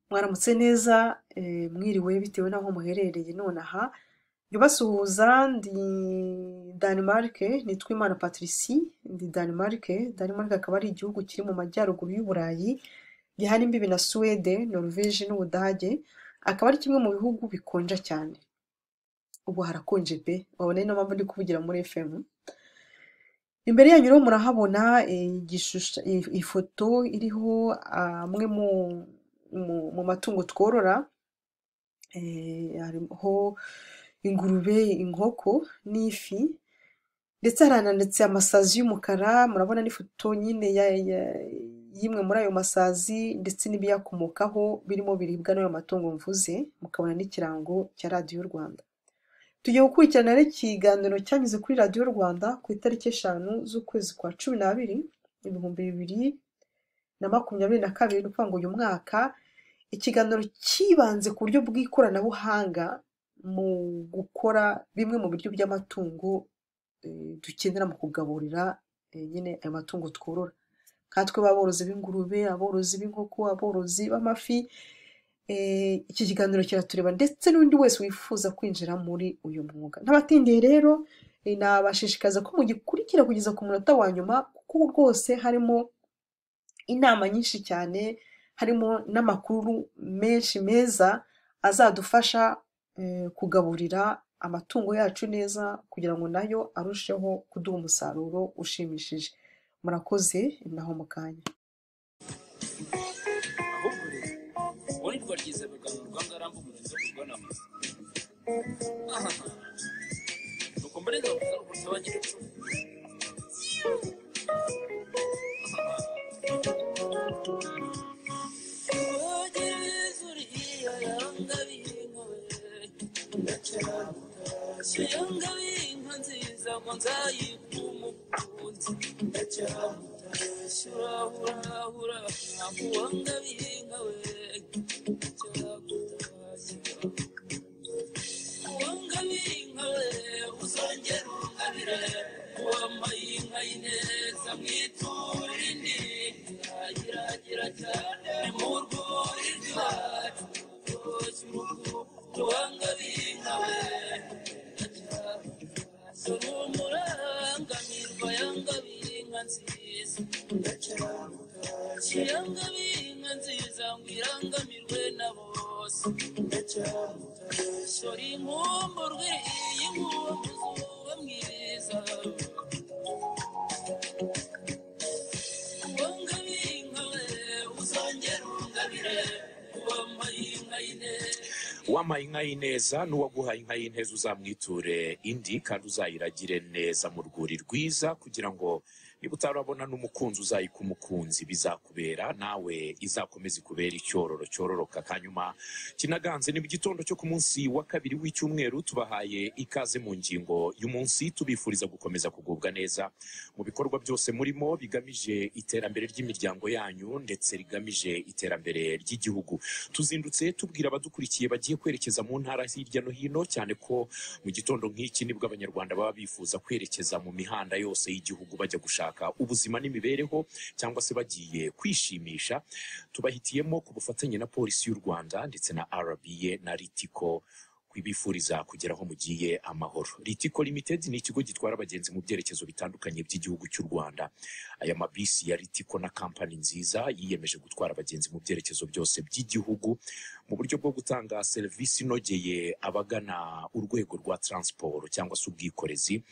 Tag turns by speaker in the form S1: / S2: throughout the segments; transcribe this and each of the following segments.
S1: Mwaramutse neza mwiriwe bitewe n'aho muherereye nonaha basuhuza ndi Denmark nitwa Imana Patricie ndi Denmark akaba ari igihugu kiri mu majyaruguru y'Uburayi gihana imbibi na Suède, Norvège n'Ubudage akaba ari kimwe mu bihugu bikonja cyane. Ubu harakonje pe wabona ino mpamvu ndi kuvugira muri FM. Imbere yanyu rero murahabona ifoto iriho amwe mu matungo tworora, hariho ingurube, inkoko n'ifi, ndetse harananditse amasazi y'umukara. Murabona n'ifoto nyine y'imwe muri ayo masazi ndetse n'ibiyakomokaho birimo biribwa n'ayo matungo mvuze, mukabona n'ikirango cya radiyo Rwanda. Tugiye gukurikirana rero ikiganiro cyanyuze kuri radiyo Rwanda ku itariki 5 z'ukwezi kwa 12 2022, ni ukuvuga ngo uyu mwaka. Ikiganiro kibanze ku buryo bw'ikoranabuhanga mu gukora bimwe mu biryo by'amatungo dukenera mu kugaburira nyine ayo matungo tworora, nkatwe b'aborozi b'ingurube, aborozi b'inkoko, aborozi b'amafi. Iki kiganiro kiratureba ndetse n'undi wese wifuza kwinjira muri uyu mwuga. N'abatindiye rero nabashishikaza ko mugikurikira kugeza ku munota wa nyuma, kuko rwose harimo inama nyinshi cyane, harimo n'amakuru menshi meza azadufasha kugaburira amatungo yacu neza kugira ngo nayo arusheho kuduha umusaruro ushimishije. Murakoze, naho mu kanya.
S2: Wamaye inka y'ineza n'uwaguhaye inka y'inteza uzamwiture indi kandi uzayiragire neza mu rwuri rwiza, kugira ngo niba utarabona n'umukunzi uzayika umukunzi, bizakubera nawe izakomeza ikubera icyororo cyororoka. Kanyuma kinaganze ni mu gitondo cyo ku munsi wa 2 w'icyumweru. Tubahaye ikaze mu ngingo y'umunsi, tubifuriza gukomeza kugubwa neza mu bikorwa byose murimo bigamije iterambere ry'imiryango yanyu ndetse rigamije iterambere ry'igihugu. Tuzindutse tubwira abadukurikiye bagiye kwerekeza mu ntara hirya no hino, cyane ko mu gitondo nk'iki nibwo abanyarwanda baba bifuza kwerekeza mu mihanda yose y'igihugu bajya gushaka ubuzima n'imibereho, cyangwa se bagiye kwishimisha. Tubahitiyemo ku bufatanye na polisi y'u Rwanda ndetse na RBA na Ritiko kwibifuriza kugera aho mugiye amahoro. Ritiko Limited ni ikigo gitwara abagenzi mu byerekezo bitandukanye by'igihugu cy'u Rwanda. Aya mabisi ya Ritiko na kampani nziza yiyemeje gutwara abagenzi mu byerekezo byose by'igihugu mu buryo bwo gutanga serivisi inogeye abagana urwego rwa transport cyangwa se ubwikorezi.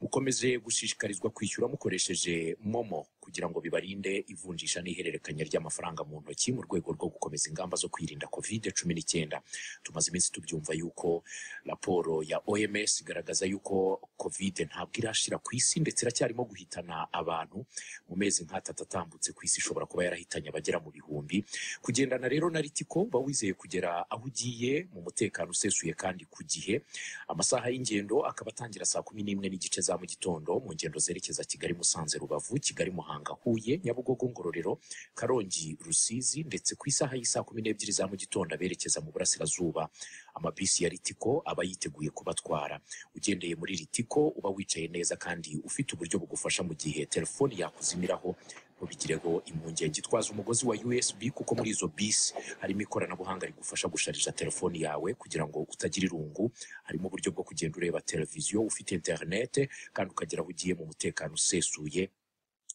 S2: Mukomeze gushishikarizwa kwishyura mukoresheje Momo kugira ngo bibarinde ivunjisha n'ihererekanya ry'amafaranga mu ntoki mu rwego rwo gukomeza ingamba zo kwirinda COVID-19. Tumaze iminsi tubyumva yuko raporo ya OMS igaragaza yuko COVID ntabwo irashira ku isi ndetse iracyarimo guhitana abantu. Mu mezi nk'atatu atambutse ku isi ishobora kuba yarahitanye abagera mu bihumbi. Kugendana rero na Ritiko ba wizeye kugera aho ugiye mu mutekano usesuye kandi ku gihe. Amasaha y'ingendo akaba atangira saa 11:15 za mu gitondo mu ngendo zerekeza Kigali, Musanze, Rubavu, Kigali, Muhanga, Huye, Nyabugogo, Ngororero, Karongi, Rusizi, ndetse ku isaha y'isaa 12 za mu gitondo aberekeza mu burasirazuba. Amabisi ya Ritiko aba yiteguye kubatwara. Ugendeye muri Ritiko uba wicaye neza kandi ufite uburyo bugufasha mu gihe telefoni yakuzimiraho mubigireho impungenge. Twaza umugozi wa USB kuko muri izo bisi harimo ikoranabuhanga rigufasha gusharija telefoni yawe kugira ngo utagira irungu. Harimo uburyo bwo kugenda ureba televiziyo ufite internet kandi ukagera aho ugiye mu mutekano usesuye.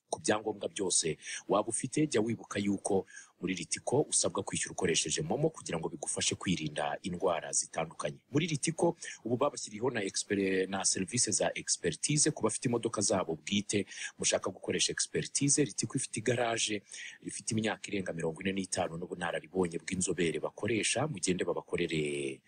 S2: Ku byangombwa byose waba ufite, jya wibuka yuko muri Ritiko usabwa kwishyura ukoresheje momo kugira ngo bigufashe kwirinda indwara zitandukanye. Muri Ritiko ubu babashyiriyeho na serivisi za expertise ku bafite imodoka zabo bwite mushaka gukoresha expertise. Ritiko ifite igaraje rifite imyaka irenga 45 n'ubunararibonye bw'inzobere bakoresha. Mugende babakorere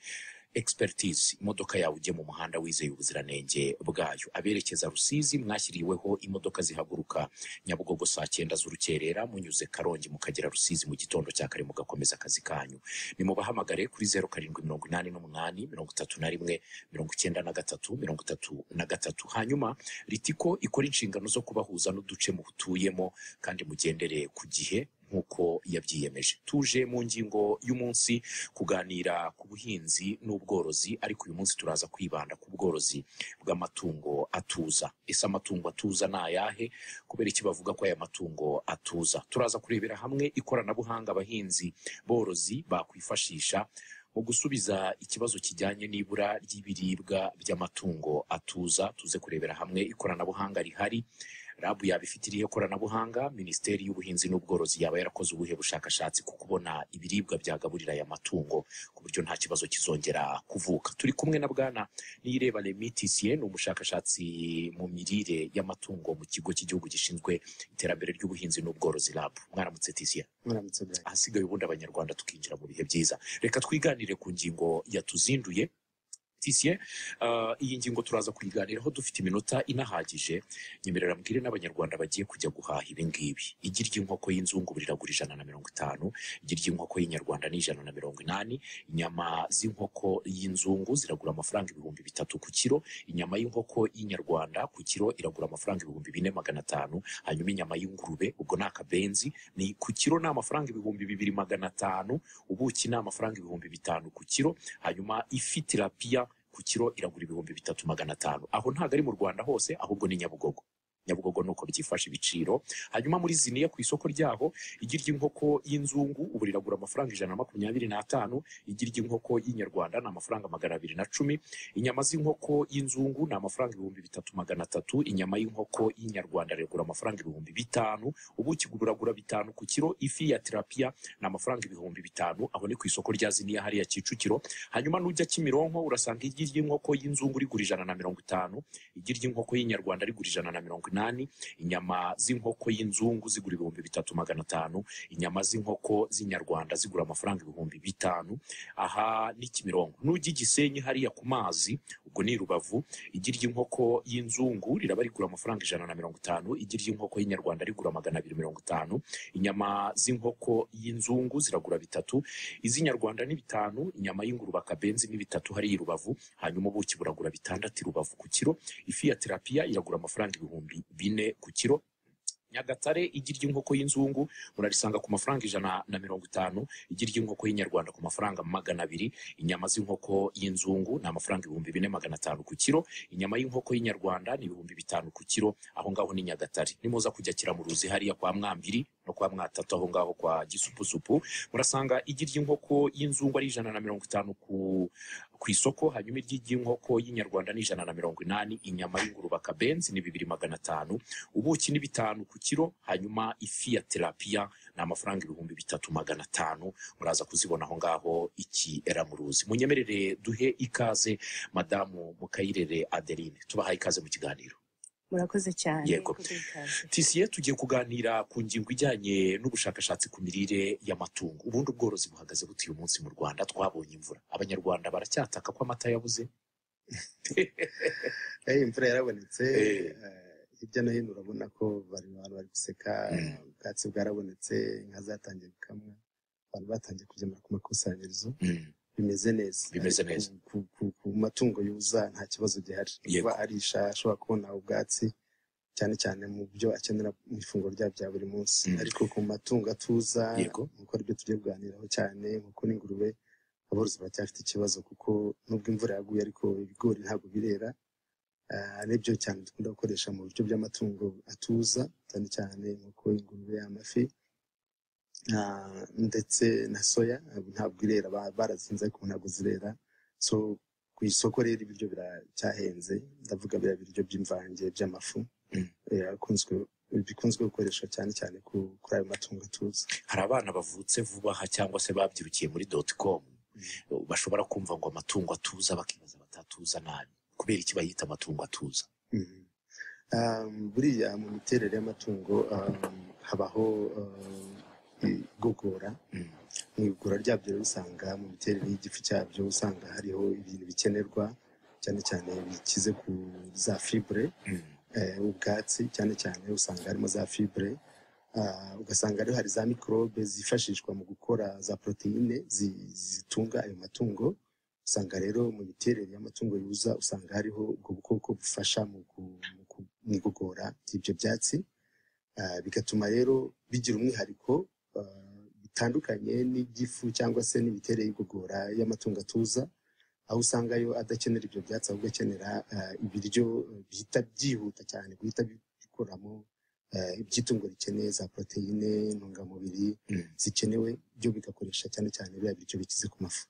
S2: expertise imodoka yawe ujye mu muhanda wizeye ubuziranenge bwayo. Aberekeza Rusizi mwashyiriweho imodoka zihaguruka Nyabugogo saa 9 z'urukerera munyuze Karongi mukagera Rusizi mu gitondo cya kare mugakomeza akazi kanyu. Nimubahamagare kuri 0788 hanyuma Ritiko ikora inshingano zo kubahuza n'uduce mu butuyemo kandi mugendere ku gihe nkuko yabyiyemeje. Tuje mu ngingo y'umunsi kuganira ku buhinzi n'ubworozi, ariko uyu munsi turaza kwibanda ku bworozi bw'amatungo atuza. Ese amatungo atuza ni ayahe? Kubera iki bavuga ko aya matungo atuza? Turaza kurebera hamwe ikoranabuhanga abahinzi borozi bakwifashisha mu gusubiza ikibazo kijyanye n'ibura ry'ibiribwa by'amatungo atuza. Tuze kurebera hamwe ikoranabuhanga rihari. RAB yaba ifite irihe koranabuhanga? Minisiteri y'Ubuhinzi n'Ubworozi yaba yarakoze ubuhe bushakashatsi ku kubona ibiribwa byagaburira aya matungo ku buryo nta kibazo kizongera kuvuka? Turi kumwe na Bwana Niyireba Remy Thicien, ni umushakashatsi mu mirire y'amatungo mu kigo cy'igihugu gishinzwe iterambere ry'ubuhinzi n'ubworozi RAB. Mwaramutse Thicien.
S3: Mwaramutse Brian.
S2: Ahasigaye ubundi abanyarwanda tukinjira mu bihe byiza. Reka twiganire ku ngingo yatuzinduye. Thicien, iyi ngingo turaza kuyiganiraho dufite iminota inahagije. Nyemerera mbwire n'abanyarwanda bagiye kujya guhaha ibi ngibi. Igi ry'inkoko y'inzungu riragura 150, igi ry'inkoko y'inyarwanda ni 180, inyama z'inkoko y'inzungu ziragura amafaranga 3000 ku kiro, inyama y'inkoko y'inyarwanda ku kiro iragura amafaranga 4500, hanyuma inyama y'ingurube ubwo ni akabenzi ni ku kiro ni amafaranga 2500, ubuki ni amafaranga 5000 ku kiro, hanyuma ifi tilapia ku kiro iragura 3500. Aho ntago ari mu Rwanda hose, ahubwo ni Nyabugogo. Nyabugogo nuko byifasha ibiciro. Hanyuma muri Ziniya ku isoko ryaho igi ry'inkoko y'inzungu ubu riragura amafaranga 125, igi ry'inkoko y'inyarwanda ni amafaranga 210, inyama z'inkoko y'inzungu ni amafaranga 3300, inyama y'inkoko y'inyarwanda riragura amafaranga 5000, ubuki buragura 5 ku kiro, ifi ya tilapia ni amafaranga 5000. Aho ni ku isoko rya Ziniya hariya Kicukiro. Hanyuma nujya Kimironko urasanga igi ry'inkoko y'inzungu rigura 150, igi ry'inkoko y'inyarwanda rigura 180, inyama z'inkoko y'inzungu zigura 3500, inyama z'inkoko z'inyarwanda zigura amafaranga 5000. Aha ni Kimironko. Nujya Gisenyi hariya ku mazi ubwo ni Rubavu, igi ry'inkoko y'inzungu riraba rigura amafaranga 150, igi ry'inkoko y'inyarwanda rigura 250, inyama z'inkoko y'inzungu ziragura 3, iz'inyarwanda ni 5, inyama y'ingurube akabenzi ni 3 hariya Rubavu, hanyuma ubuki buragura 6 Rubavu ku kiro, ifi ya tilapia iragura amafaranga 4 ku kiro. Nyagatare igi ry'inkoko y'inzungu murarisanga ku mafaranga 150, igi ry'inkoko y'inyarwanda ku mafaranga 200, inyama z'inkoko y'inzungu ni amafaranga 4500 ku kiro, inyama y'inkoko y'inyarwanda ni 5000 ku kiro. Aho ngaho ni Nyagatare. Nimuza kujya Kiramuruzi hariya kwa Mwambiri no kwa Mwatatu aho ngaho kwa Gisupusupu murasanga igi ry'inkoko y'inzungu ari 150 ku isoko, hanyuma iry'inkoko y'inyarwanda ni 180, inyama y'ingurube akabenzi ni 2500, ubuki ni 5 ku kiro, hanyuma ifi ya tilapia ni amafaranga 3500. Muraza kuzibona aho ngaho iki Eramuruzi. Munyemerere duhe ikaze Madamu Mukayirere Adeline, tubahaye ikaze mu kiganiro.
S3: Murakoze cyane.
S2: Yego. Thicien, tugiye kuganira ku ngingo ijyanye n'ubushakashatsi ku mirire y'amatungo. Ubundi ubworozi buhagaze buti uyu munsi mu Rwanda? Twabonye imvura, abanyarwanda baracyataka ko amata yabuze.
S3: Imvura yarabonetse, hirya no hino urabona ko abantu bari guseka, ubwatsi bwarabonetse, inka zatangiye gukamwa, abantu batangiye kugemura ku makusanyirizo. Bimeze neza. Ku matungo yuza nta kibazo gihari. Kuba arisha ashobora kubona ubwatsi cyane cyane mu byo akenera mu ifunguro rya bya buri munsi. Ariko ku matungo atuza nkuko aribyo tugiye kuganiraho cyane nkuko n'ingurube, aborozi baracyafite ikibazo kuko nubwo imvura yaguye ariko ibigori ntabwo birera. nibyo cyane dukunda gukoresha mu buryo by'amatungo atuza cyane cyane nk'uko ingurube, amafi ndetse na soya ntabwo irera, barazinze ariko ntabwo zirera. So ku isoko rero ibiryo biracyahenze, ndavuga biriya biryo by'imvange by'amafu bikunzwe gukoresha cyane cyane kuri ayo matungo atuza.
S2: Hari abana bavutse vuba aha cyangwa se babyirukiye muri .com bashobora kumva ngo amatungo atuza bakibaza batatuza nabi, kubera iki bayita amatungo atuza?
S3: Buriya mu miterere y'amatungo habaho igogora. Mu igogora ryabyo rero usanga mu miterere y'igifu cyabyo usanga hariho ibintu bikenerwa cyane cyane bikize ku za fibre, ubwatsi cyane cyane usanga harimo za fibre, ugasanga rero hari za microbe zifashishwa mu gukora za proteine zitunga ayo matungo. Usanga rero mu miterere y'amatungo yuza usanga hariho ubwo bukoko bufasha mu igogora ry'ibyo byatsi, bigatuma rero bigira umwihariko bitandukanye n'igifu cyangwa se n'imiterere y'igogora y'amatungo atuza, aho usanga yo adakenera ibyo byatsi ahubwo akenera ibiryo bihita byihuta cyane guhita bikoramo iby'itungo rikeneye, za proteine, intungamubiri zikenewe, byo bigakoresha cyane cyane biriya biryo bikize ku mafu.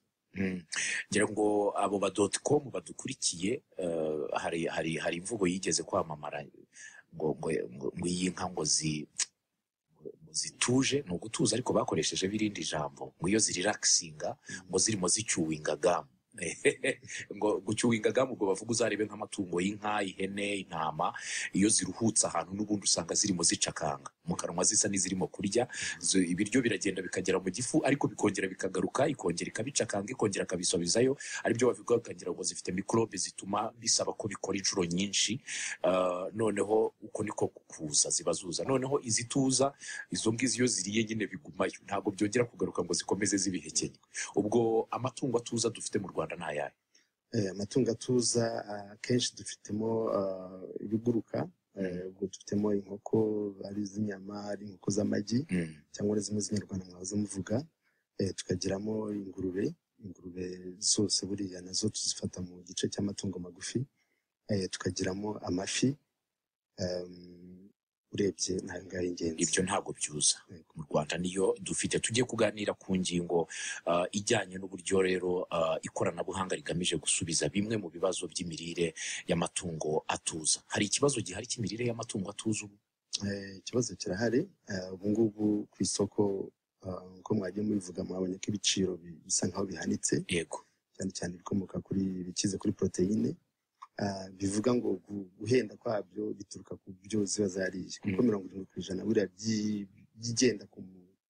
S2: Ngira ngo abo ba .com badukurikiye, hari imvugo yigeze kwamamara ngo iyi nka ngo zituje, ni ugutuza ariko bakoresheje birindi jambo, ngo iyo zirelaxinga ngo zirimo zicyuwinga gamu. ngo gucyuwinga gamu ubwo bavuga uzarebe nk'amatungo y'inka, ihene, intama, iyo ziruhutse ahantu n'ubundi usanga zirimo zicakanga mu kanwa zisa n'izirimo kurya, ibiryo biragenda bikagera mu gifu ariko bikongera bikagaruka, ikongera ikabicakanga, ikongera akabisubizayo, aribyo bavuga bakagira ngo zifite mikorobe zituma bisaba ko bikora inshuro nyinshi. Noneho uko niko kuza ziba zuza, noneho izituza izo ngizo iyo ziriye nyine bigumayo, ntabwo byongera kugaruka ngo zikomeze zibihekenye. Ubwo amatungo atuza dufite mu Rwanda ni ayahe?
S3: Amatungo atuza akenshi dufitemo ibiguruka, ubwo dufitemo inkoko ari iz'inyama, ari inkoko z'amagi cyangwa zimwe z'inyarwanda mwahoze muvuga, tukagiramo ingurube zose buriya nazo tuzifata mu gice cy'amatungo magufi, tukagiramo amafi, urebye ntayo ngayo ingenzi.
S2: Ibyo ntabwo byuza mu Rwanda, niyo dufite. Tugiye kuganira ku ngingo ijyanye n'uburyo rero ikoranabuhanga rigamije gusubiza bimwe mu bibazo by'imirire y'amatungo atuza. Hari ikibazo gihari cy'imirire y'amatungo atuza ubu?
S3: Ikibazo kirahari ubu ngubu ku isoko, uko mwagiye mubivuga mwabonye ko ibiciro bisa nkaho bihanitse.
S2: Yego.
S3: Cyane cyane ibikomoka kuri bikize kuri proteine, bivuga ngo guhenda kwabyo bituruka ku byo ziba zariye, kuko 70% buriya byigenda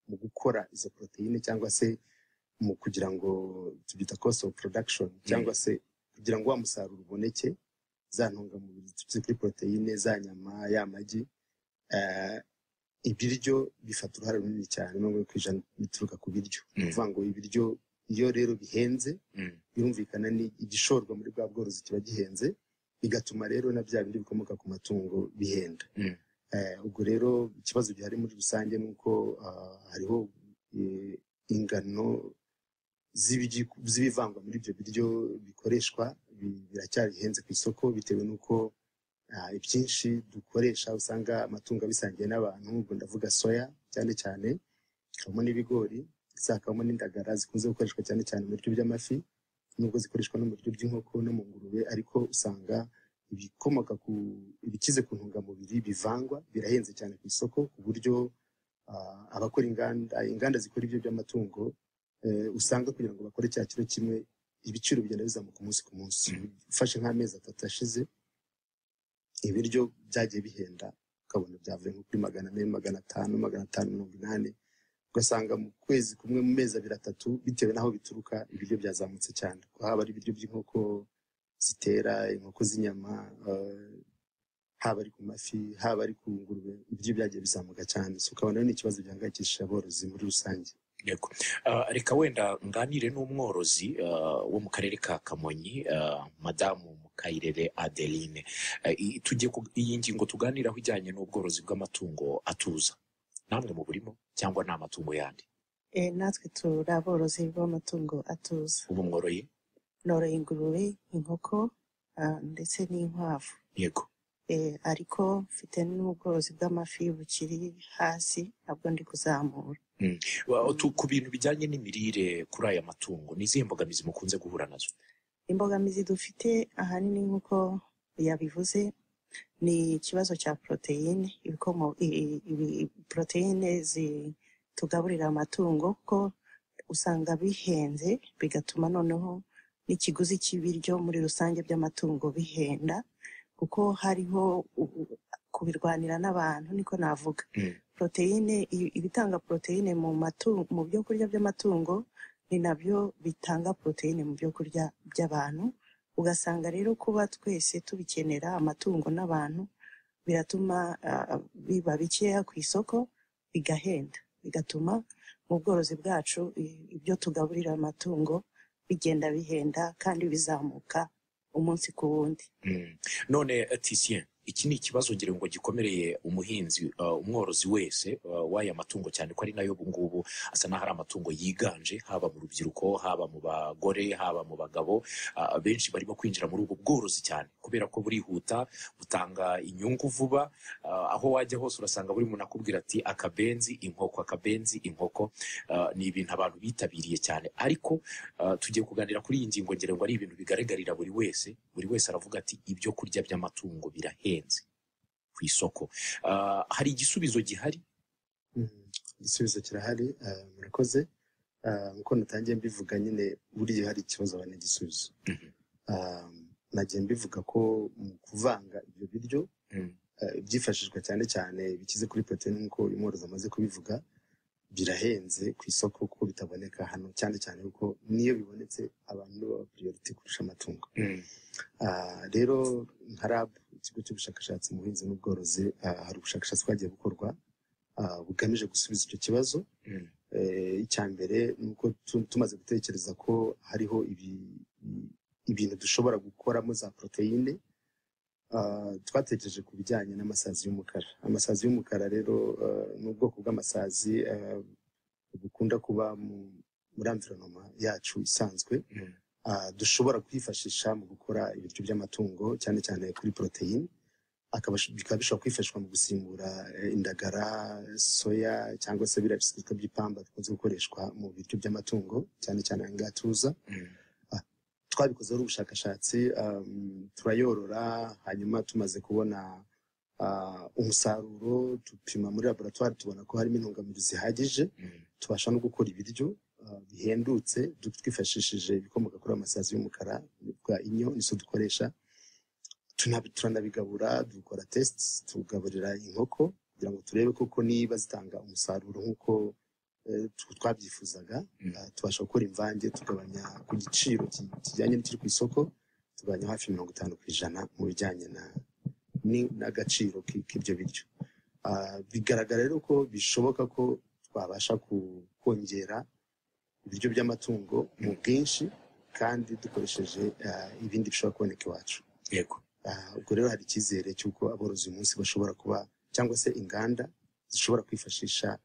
S3: mu gukora izo proteine cyangwa se mu kugira ngo tubyita cost of production, cyangwa se kugira ngo wa musaruro uboneke, za ntungamubiri zikize kuri proteine, za nyama, y'amagi, ibiryo bifata uruhare runini cyane. 70% bituruka ku biryo. Kuvuga ngo ibiryo iyo rero bihenze, birumvikana ni igishorwa muri bwa bworozi kiba gihenze, bigatuma rero na bya bindi bikomoka ku matungo bihenda. Ubwo rero ikibazo gihari muri rusange nuko hariho ingano z'ibivangwa muri ibyo biryo bikoreshwa biracyarihenze ku isoko, bitewe nuko ibyinshi dukoresha usanga amatungo abisangiye n'abantu. Ubwo ndavuga soya cyane cyane, hakabamo n'ibigori, hakabamo n'indagara zikunze gukoreshwa cyane cyane mu biryo by'amafi, nubwo zikoreshwa no mu biryo by'inkoko no mu ngurube, ariko usanga ibikomoka ku ibikize ku ntungamubiri bivangwa birahenze cyane ku isoko, ku buryo abakora inganda zikora ibyo by'amatungo usanga kugira ngo bakore cya kiro kimwe ibiciro bigenda bizamuka umunsi ku munsi. Ufashe nk'amezi 3 ashize, ibiryo byagiye bihenda, ukabona byavuye nko kuri 400, 500, 580, ugasanga mu kwezi kumwe, mu mezi 2-3, bitewe n'aho bituruka, ibiryo byazamutse cyane. Haba ari ibiryo by'inkoko zitera, inkoko z'inyama, haba ari ku mafi, haba ari ku ngurube, ibiryo byagiye bizamuka cyane. So ukabona ni ikibazo gihangayikishije aborozi muri rusange.
S2: Yego. Reka wenda nganire n'umworozi wo mu karere ka Kamonyi, Madamu Mukayirere Adeline. Iyi ngingo tuganiraho ijyanye n'ubworozi bw'amatungo atuza, namwe mu burimo cyangwa ni amatungo yandi?
S4: Natwe turi aborozi b'amatungo atuza.
S2: Ubu mworoye?
S4: Noroye ingurube, inkoko, ndetse n'inkwavu.
S2: yego.
S4: ariko mfite n'ubworozi bw'amafi bukiri hasi nabwo ndi kuzamura.
S2: Ku bintu bijyanye n'imirire kuri aya matungo ni izihe mbogamizi mukunze guhura nazo?
S4: Imbogamizi dufite ahanini nk'uko yabivuze ni ikibazo cya poroteyine, poroteyine tugaburira amatungo kuko usanga bihenze, bigatuma noneho n'ikiguzi cy'ibiryo muri rusange by'amatungo bihenda, kuko hariho kubirwanira n'abantu, niko navuga. Poroteyine, ibitanga poroteyine mu byo kurya by'amatungo ni nabyo bitanga poroteyine mu byo kurya by'abantu. Ugasanga rero kuba twese tubikenera, amatungo n'abantu, biratuma biba bikeya ku isoko, bigahenda, bigatuma mu bworozi bwacu ibyo tugaburira amatungo bigenda bihenda kandi bizamuka umunsi ku wundi.
S2: None Titien, iki ni ikibazo ngira ngo gikomereye umuhinzi, umworozi wese w'aya matungo, cyane ko ari nayo ngubu asa n'aho ari amatungo yiganje, haba mu rubyiruko, haba mu bagore, haba mu bagabo. Benshi barimo kwinjira muri ubu bworozi cyane kubera ko burihuta, butanga inyungu vuba. Aho wajya hose urasanga buri muntu akubwira ati akabenzi inkoko, akabenzi inkoko. Ni ibintu abantu bitabiriye cyane, ariko tugiye kuganira kuri iyi ngingo ngira ngo ari ibintu bigaragarira buri wese aravuga ati ibyo kurya by'amatungo birahenze ku isoko. Hari igisubizo gihari?
S3: Igisubizo kirahari. Murakoze. Nkuko natangiye mbivuga, nyine buriya hari ikibazo abana igisubizo. Nagiye mbivuga ko mu kuvanga ibyo biryo byifashishwa cyane cyane bikize kuri protein, nkuko uyu mworozi amaze kubivuga, birahenze ku isoko kuko bitaboneka hano, cyane cyane kuko niyo bibonetse abantu baba priority kurusha amatungo. Rero nka RAB, ikigo cy'ubushakashatsi mu buhinzi n'ubworozi, hari ubushakashatsi bwagiye bukorwa bugamije gusubiza icyo kibazo. Icya mbere ni uko tumaze gutekereza ko hariho ibintu dushobora gukoramo za poroteyine, twatekereje ku bijyanye n'amasazi y'umukara. Amasazi y'umukara rero ni ubwoko bw'amasazi bukunda kuba muri environoma yacu isanzwe, dushobora kwifashisha mu gukora ibiryo by'amatungo, cyane cyane kuri poroteyine. Bikaba bishobora kwifashishwa mu gusimbura indagara, soya, cyangwa se biriya bisukika by'ipamba bikunze gukoreshwa mu biryo by'amatungo, cyane cyane aya tuza. Twabikozeho ubushakashatsi, turayorora, hanyuma tumaze kubona umusaruro, tupima muri laboratoire, tubona ko harimo intungamubiri zihagije, tubasha no gukora ibiryo bihendutse twifashishije ibikomoka kuri amasazi y'umukara bwa inyo, nizo dukoresha. Turanabigabura, dukora tests, tugaburira inkoko kugira ngo turebe koko niba zitanga umusaruro nk'uko twabyifuzaga. Tubasha gukora imvange, tugabanya ku giciro kijyanye n'ikiri ku isoko, tugabanya hafi 50% mu bijyanye n'agaciro k'ibyo biryo. Bigaragara rero ko bishoboka ko twabasha kongera ibiryo by'amatungo mu bwinshi kandi dukoresheje ibindi bishobora kuboneka iwacu.
S2: Yego.
S3: Ubwo rero hari icyizere cy'uko aborozi uyu munsi bashobora kuba, cyangwa se inganda zishobora kwifashisha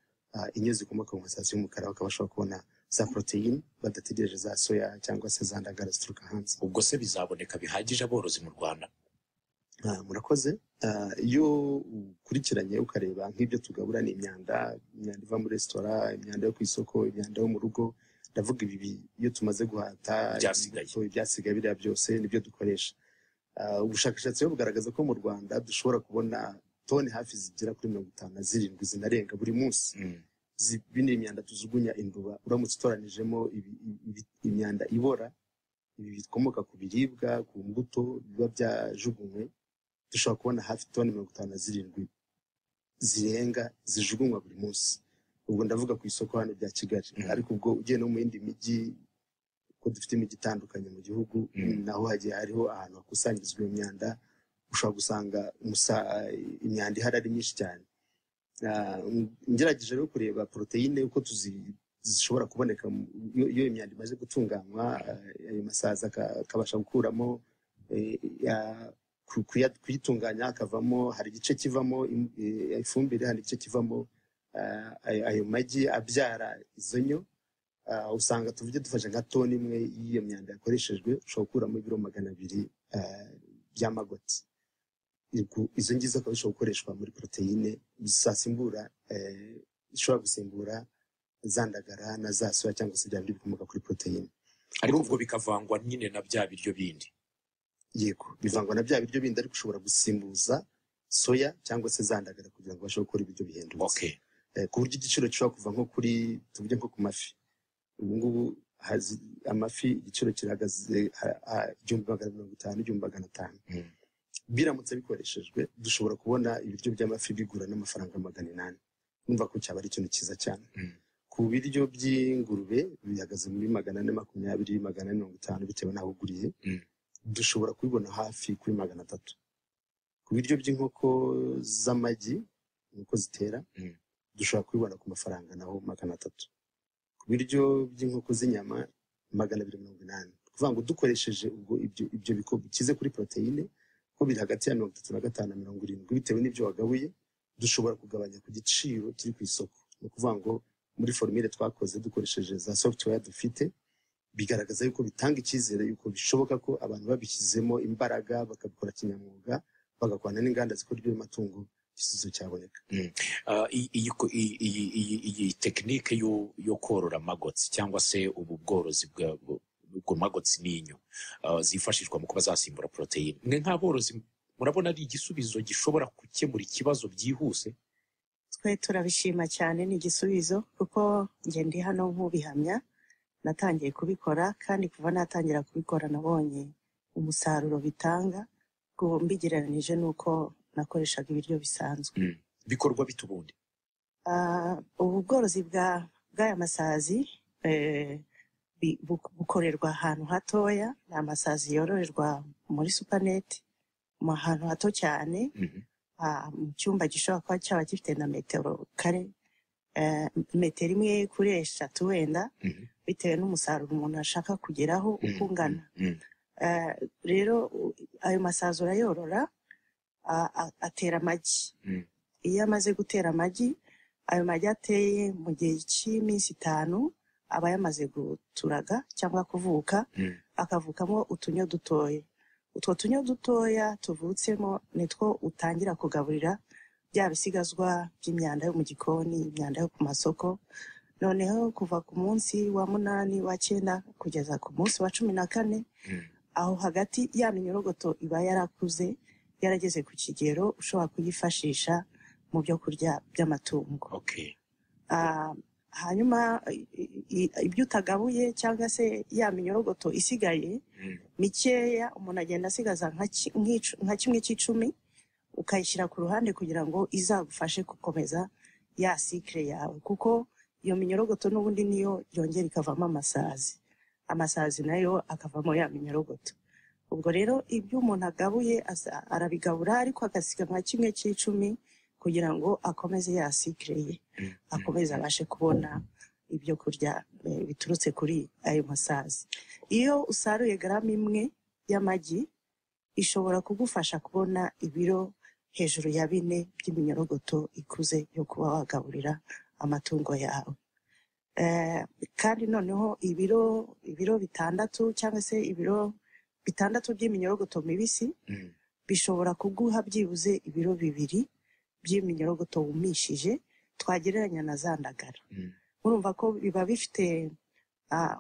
S3: inyo zikomoka mu masazi y'umukara, bakaba bashobora kubona za poroteyine badategereje za soya cyangwa se za ndagara zituruka hanze.
S2: Ubwo se bizaboneka bihagije aborozi mu Rwanda?
S3: Murakoze. Iyo ukurikiranye ukareba nk'ibyo tugabura, ni imyanda iva muri resitora, imyanda yo ku isoko, imyanda yo mu rugo, ndavuga ibi iyo tumaze guhata ibyasigaye biriya byose nibyo dukoresha. Ubushakashatsi bugaragaza ko mu Rwanda dushobora kubona toni hafi zigera kuri 57 zinarenga buri munsi. Bino imyanda tujugunya induba, uramutse utoranijemo imyanda ibora, ibi bikomoka ku biribwa, ku mbuto biba byajugunywe, dushobora kubona hafi toni 57 zirenga zijugunywa buri munsi. Ubwo ndavuga ku isoko hano bya Kigali, ariko ubwo ugiye no mu yindi mijyi, ko dufite imijyi itandukanye mu gihugu, naho hagiye hariho ahantu hakusanyirizwa iyo myanda, ushobora gusanga imyanda ihari ari myinshi cyane. Ngerageje rero kureba poroteyine uko zishobora kuboneka iyo imyanda imaze gutunganywa, ayo masazi akabasha gukuramo, kuyitunganya akavamo, hari igice kivamo ifumbire, hari igice kivamo ayo magi abyara izo nyo. Usanga tuvuge dufashe nka toni imwe y'iyo myanda yakoreshejwe, ushobora gukuramo ibiro 200 by'amagoti. izo ngizo akaba zishobora gukoreshwa muri poroteyine zasimbura ishobora gusimbura za ndagara na za soya cyangwa se bya bindi bikomoka kuri poroteyine,
S2: ariko ubwo bikavangwa nyine na bya biryo bindi.
S3: yego bivangwa na bya biryo bindi, ariko ushobora gusimbuza soya cyangwa se za ndagara kugira ngo ubashe gukora ibiryo bihendutse. Ku buryo igiciro gishobora kuva nko kuri, tuvuge nko ku mafi, ubu ngubu amafi igiciro kirahagaze 1,250 1,500. Biramutse bikoreshejwe dushobora kubona ibiryo by'amafi bigura n'amafaranga 800. Numva ko cyaba ari ikintu cyiza cyane. Ku biryo by'ingurube bihagaze muri 420 450 bitewe n'aho uguriye, dushobora kubibona hafi kuri 300. Ku biryo by'inkoko z'amagi, inkoko zitera, dushobora kubibona ku mafaranga naho 300. Ku biryo by'inkoko z'inyama 280. Kuvuga ngo dukoresheje ubwo ibyo biko bikize kuri proteine ko biri hagati ya 35 na 70 bitewe n'ibyo wagabuye, dushobora kugabanya ku giciro kiri ku isoko. Ni ukuvuga ngo muri formule twakoze dukoresheje za software dufite, bigaragaza yuko bitanga icyizere yuko bishoboka ko abantu babishyizemo imbaraga bakabikora kinyamwuga, bagakorana n'inganda zikora ibyo matungo, igisubizo cyaboneka.
S2: Iyi tekinike yo korora magotsi cyangwa se ubu bworozi bwo magotsi n'inyo zifashishwa mu kuba zasimbura proteine, mwe nk'aborozi murabona ari igisubizo gishobora gukemura ikibazo byihuse?
S4: Twe turabishima cyane, ni igisubizo kuko nge ndi hano nk'ubihamya, natangiye kubikora kandi kuva natangira kubikora nabonye umusaruro bitanga ngo mbigereranije nuko nakoreshaga ibiryo bisanzwe.
S2: Bikorwa bite ubundi?
S4: Ubu bworozi bw'aya masazi bukorerwa ahantu hatoya, ni amasazi yororerwa muri supaneti mu hantu hato cyane, mu cyumba gishobora kuba cyaba gifite na metero kare, metero imwe kuri 3 wenda, bitewe n'umusaruro umuntu ashaka kugeraho uko ungana. Rero ayo masazi urayorora, atera amagi. Iyo amaze gutera amagi, ayo magi ateye mu gihe cy'iminsi 5 aba yamaze guturaga cyangwa kuvuka, akavukamo utunyo dutoya. Utwo tunyo dutoya tuvutsemo nitwo utangira kugaburira bya bisigazwa by'imyanda yo mu gikoni, imyanda yo ku masoko. Noneho kuva ku munsi wa 8 wa 9 kugeza ku munsi wa 14, aho hagati ya minyorogoto iba yarakuze, yarageze ku kigero ushobora kuyifashisha mu byo kurya by'amatungo. Hanyuma ibyo utagabuye cyangwa se ya minyorogoto isigaye mikeya, umuntu agenda asigaza nka 1/10 ukayishyira ku ruhande kugira ngo izagufashe gukomeza ya sikre yawe, kuko iyo minyorogoto n'ubundi niyo yongera ikavamo amasazi nayo akavamo ya minyorogoto. Ubwo rero ibyo umuntu agabuye arabigabura, ariko agasiga nka 1/10 kugira ngo akomeze ya sikre ye, akomeze abashe kubona ibyo kurya biturutse kuri ayo masazi. Iyo usaruye gramu 1 y'amagi, ishobora kugufasha kubona ibiro hejuru ya 4 by'iminyorogoto ikuze yo kuba wagaburira amatungo yawe. Kandi noneho ibiro 6 cyangwa se ibiro 6 by'iminyorogoto mibisi bishobora kuguha byibuze ibiro 2 by'iminyorogoto wumishije, twagereranya na za ndagara. Urumva ko biba bifite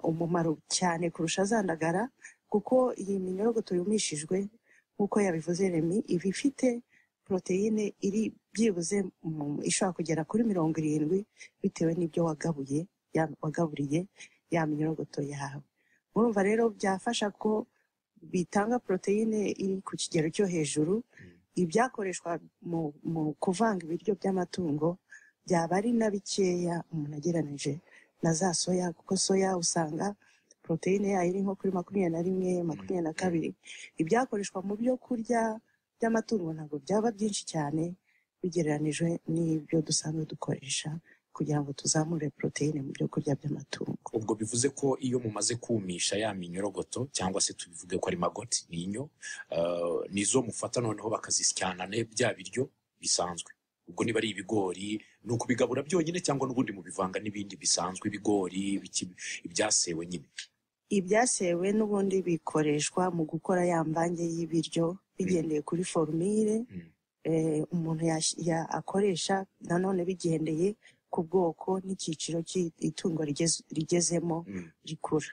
S4: umumaro cyane kurusha za ndagara, kuko iyi minyorogoto yumishijwe nk'uko yabivuze Remy, iba ifite proteine iri byibuze ishobora kugera kuri 70 bitewe n'ibyo wagaburiye ya minyorogoto yawe. Urumva rero byafasha ko bitanga proteine iri ku kigero cyo hejuru. Ibyakoreshwa mu kuvanga ibiryo by'amatungo byaba ari na bikeya umuntu agereranije na za soya, kuko soya usanga proteine yayo iri nko kuri 21 22. Ibyakoreshwa mu byo kurya by'amatungo ntabwo byaba byinshi cyane bigereranijwe n'ibyo dusanzwe dukoresha kugira ngo tuzamure proteine mu byo kurya by'amatungo.
S2: Ubwo bivuze ko iyo mumaze kumisha ya minyorogoto cyangwa se tubivuge ko ari magoti n'inyo, nizo mufata noneho bakazisyana bya biryo bisanzwe. Ubwo niba ari ibigori ni ukubigabura byonyine cyangwa n'ubundi mubivanga n'ibindi bisanzwe, ibigori ibyasewe nyine?
S4: ibyasewe n'ubundi bikoreshwa mu gukora ya mvange y'ibiryo bigendeye kuri formule umuntu akoresha, nanone bigendeye ku bwoko n'icyiciro cy'itungo rigezemo rikura.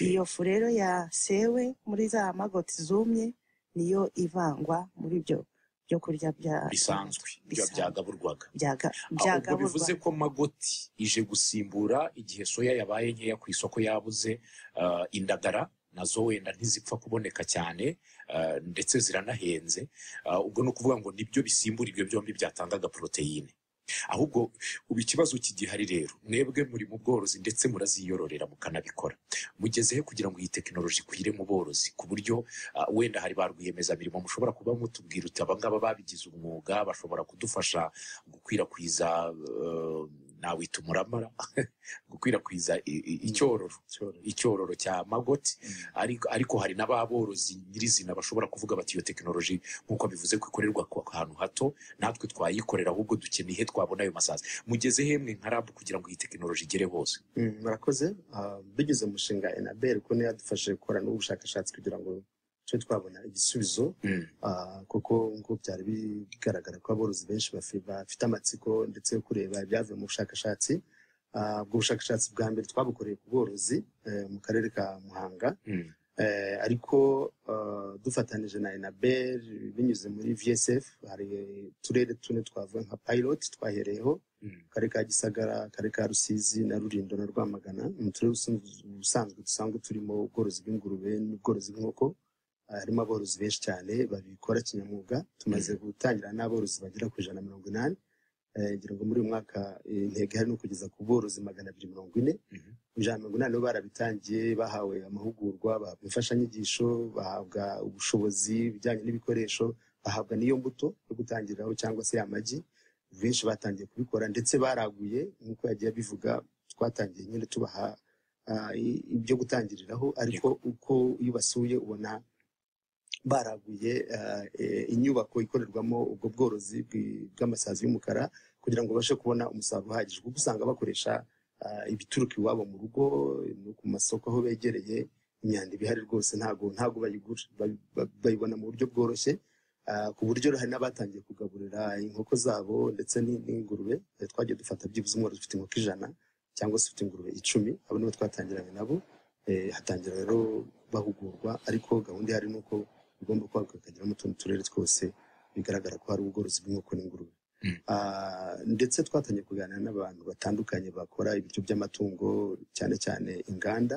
S4: Iyo fu rero yasewe muri za magoti zumye niyo ivangwa muri ibyo byo kurya
S2: bisanzwe byagaburwaga.
S4: Byagaburwaga
S2: bivuze ko magoti ije gusimbura igihe soya yabaye nkeya ku isoko yabuze. Indagara nazo wenda ntizipfa kuboneka cyane, ndetse ziranahenze. Ubwo ni ukuvuga ngo nibyo bisimbura ibyo byombi byatangaga poroteyine. Ahubwo ubu ikibazo kigihari rero, mwebwe muri mu bworozi ndetse muraziyororera mukanabikora, mugezehe kugira ngo iyi tekinoloji ikwire mu borozi, ku buryo wenda hari ba rwiyemezamirimo mushobora kuba mutubwira uti abangaba babigize umwuga bashobora kudufasha gukwirakwiza nawita umuramara gukwirakwiza icyororo cya magoti. Ariko hari n'ababorozi nyirizina bashobora kuvuga bati iyo tekinoloji nk'uko bivuze ko ikorerwa ahantu hato, natwe twayikorera, ahubwo dukeneye twabona ayo masazi. Mugeze hemwe nka RAB kugira ngo iyi tekinoloji igere hose?
S3: Murakoze. Bigize umushinga Enabel ko niyo yadufashe gukora n'ubushakashatsi kugira ngo twe twabona igisubizo, kuko ngo byari bigaragara ko aborozi benshi bafite amatsiko ndetse yo kureba ibyavuye mu bushakashatsi. Ubwo bushakashatsi bwa mbere twabukoreye ku bworozi mu karere ka Muhanga, ariko dufatanije na Enabel binyuze muri VSF. Hari turere tune twavuye nka pilot twahereyeho, karere ka Gisagara, karere ka Rusizi na Rulindo na Rwamagana. Mu turere usanzwe turimo ubworozi bw'ingurube n'ubworozi bw'inkoko. Harimo aborozi benshi cyane babikora kinyamwuga. Tumaze gutangira n'aborozi bagera ku 180. Ngira ngo muri uyu mwaka intego hari no kugeza ku borozi 240. 180 barabitangiye, bahawe amahugurwa, bahabwa imfashanyigisho, bahabwa ubushobozi bijyanye n'ibikoresho, bahabwa n'iyo mbuto yo gutangiriraho cyangwa se amagi. Benshi batangiye kubikora ndetse baraguye, nk'uko yagiye bivuga. Twatangiye nyine tubaha ibyo gutangiriraho, ariko uko iyo basuye ubona baraguye inyubako ikorerwamo ubwo bworozi bw'amasazi y'umukara kugira ngo bashe kubona umusaruro uhagije, kuko usanga bakoresha ibituruka iwabo mu rugo no ku masoko aho begereye. Imyanda ibihari rwose ntago bayigura, bayibona mu buryo bworoshye, ku buryo hari n'abatangiye kugaburira inkoko zabo ndetse n'ingurube. Twagiye dufata byibuze umworozi ufite inkoko 100 cyangwa se ufite ingurube 10, abo nibo twatangiranye nabo. Hatangira rero bahugurwa, ariko gahunda ihari nuko ugomba kwaguka ukagera mu tundi turere twose bigaragara ko hari ubworozi bw'inkoko n'ingurube. Ndetse twatangiye kuganira n'abantu batandukanye bakora ibiryo by'amatungo, cyane cyane inganda,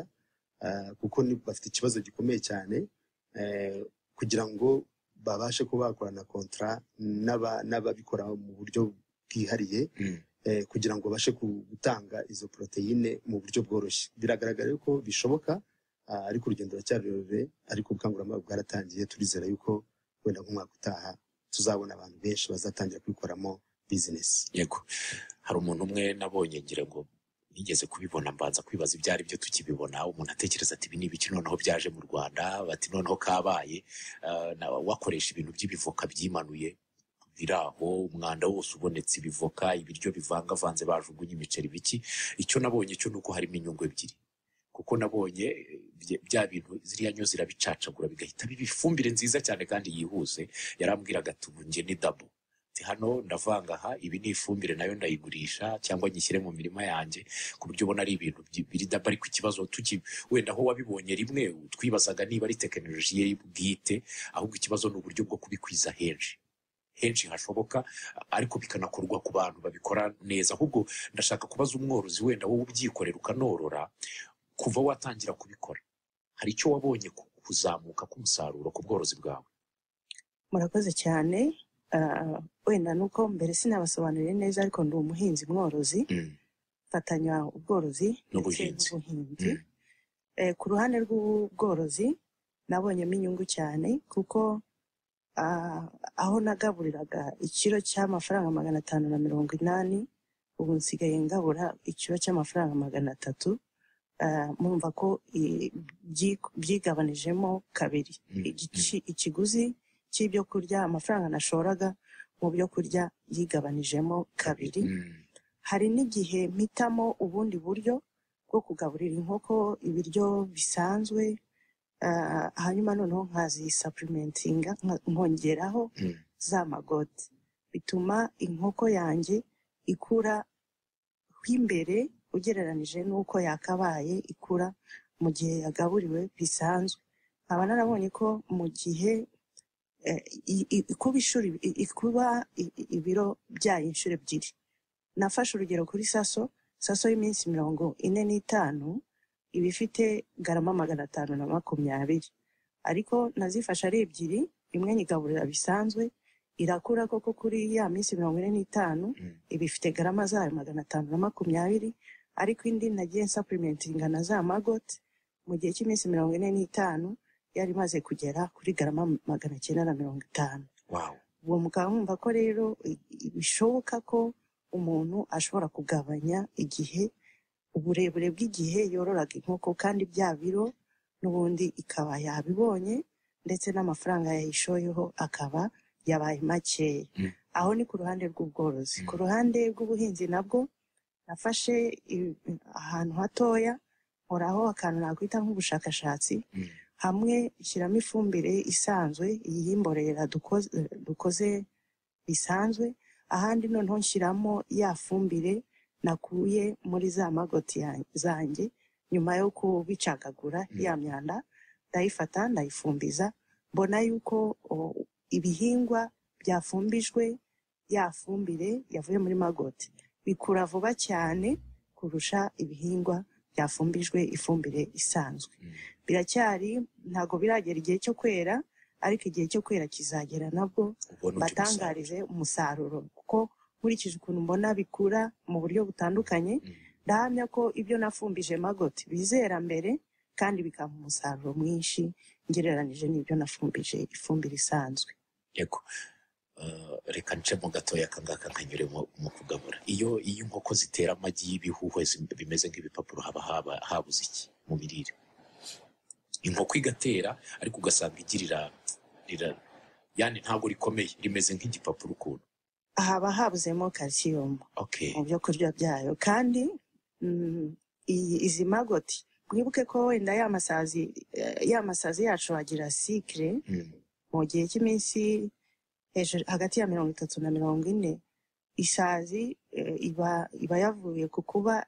S3: kuko bafite ikibazo gikomeye cyane kugira ngo babashe kuba bakorana kontra n'ababikora mu buryo bwihariye, kugira ngo babashe gutanga izo poroteyine mu buryo bworoshye. Biragaragara yuko bishoboka, ariko urugendo ruracyari rurerure, ariko ubukangurambaga bwaratangiye. Turizera yuko wenda nk'umwaka utaha tuzabona abantu benshi bazatangira kwikoramo business.
S2: Yego, hari umuntu umwe nabonye, ngira ngo nigeze kubibona, mbanza kwibaza ibyo ari byo tukibibona. Umuntu atekereza ati ibi ni ibiki noneho byaje mu Rwanda, bati noneho kabaye wakoresha ibintu by'ibivoka byimanuye biraho, umwanda wose ubonetse, ibivoka, ibiryo bivangavanze, bajugunye imiceri, biki. Icyo nabonye cyo nuko harimo inyungu ebyiri, kuko nabonye bya bintu ziriya nyo zirabicacagura bigahita biba ifumbire nziza cyane kandi yihuse. Yarambwiraga ati ubu nge ni dabo, hano ndavanga aha, ibi ni ifumbire nayo ndayigurisha cyangwa nyishyire mu mirima yanjye, ku buryo ubona ari ibintu biri dabo. Ariko ikibazo wenda aho wabibonye rimwe twibazaga niba ari tekinoloji ye bwite, ahubwo ikibazo ni uburyo bwo kubikwiza henshi hashoboka, ariko bikanakorwa ku bantu babikora neza. Ahubwo ndashaka kubaza umworozi, wenda wowe ubyikorera ukanorora, kuva watangira kubikora, hari icyo wabonye kuzamuka k'umusaruro ku bworozi bwawe?
S4: Murakoze cyane. Wenda nuko mbere sinabasobanuriye neza, ariko ndi umuhinzi mworozi, fatanya ubworozi n'ubuhinzi. Ku ruhande rw'ubworozi nabonyemo inyungu cyane, kuko aho nagaburiraga ikiro cy'amafaranga 580, ubu nsigaye ngabura ikiro cy'amafaranga 300. Mumva ko byigabanijemo kabiri. Ikiguzi cy'ibyo kurya, amafaranga nashoraga mu byo kurya yigabanijemo kabiri. Hari n'igihe mpitamo ubundi buryo bwo kugaburira inkoko ibiryo bisanzwe, hanyuma noneho nkazisapurimentinga nkongeraho za magoti, bituma inkoko yanjye ikura imbere ugereranije n'uko yakabaye ikura mu gihe yagaburiwe bisanzwe. nkaba narabonye ko mu gihe ikuba ibiro byayo inshuro ebyiri. Nafashe urugero kuri saso y'iminsi 45 iba ifite garama 520, ariko nazifashe ari ebyiri, imwe nyigaburira bisanzwe irakura koko kuri ya minsi 45 iba ifite garama zayo 520, ariko indi nagiye supplementinga na za magoti mu gihe cy'iminsi 45 yari maze kugera kuri garama 950.
S2: Wow.
S4: Uwo mukaba mwumva ko rero bishoboka ko umuntu ashobora kugabanya igihe, uburebure bw'igihe yororaga inkoko, kandi bya biro n'ubundi ikaba yabibonye, ndetse n'amafaranga yayishoyeho akaba yabaye makeya. Aho ni ku ruhande rw'ubworozi. Ku ruhande rw'ubuhinzi nabwo nafashe ahantu hatoya, nkoraho akantu nakwita nk'ubushakashatsi, hamwe shyiramo ifumbire isanzwe y'imborera dukoze bisanzwe, ahandi noneho nshyiramo ya fumbire nakuye muri za magoti zanjye nyuma yo kubicagagura ya myanda, ndayifata ndayifumbiza. Mbona yuko ibihingwa byafumbijwe ya fumbire yavuye muri magoti bikura vuba cyane kurusha ibihingwa byafumbijwe ifumbire isanzwe. Biracyari ntago biragera igihe cyo kwera, ariko igihe cyo kwera kizagera nabwo batangarize umusaruro, kuko nkurikije ukuntu mbona bikura mu buryo butandukanye, ndahamya ko ibyo nafumbije magoti bizera mbere kandi bikampa umusaruro mwinshi ngereranije n'ibyo nafumbije ifumbire isanzwe.
S2: Yego. Reka ncemo gatoya akangaka nkanyure mu kugabura. Iyo inkoko zitera amagi y'ibihuhwe bimeze nk'ibipapuro haba habuze iki mu mirire? Inkoko igatera ariko ugasanga igirira yani ntabwo rikomeye, rimeze nk'igipapuro ukuntu.
S4: Haba habuzemo calcium mu byo kurya byayo, kandi izi magoti mwibuke ko wenda ya masazi yacu agira cycle mu gihe cy'iminsi hagati ya 30 na 40. Isazi iba yavuye ku kuba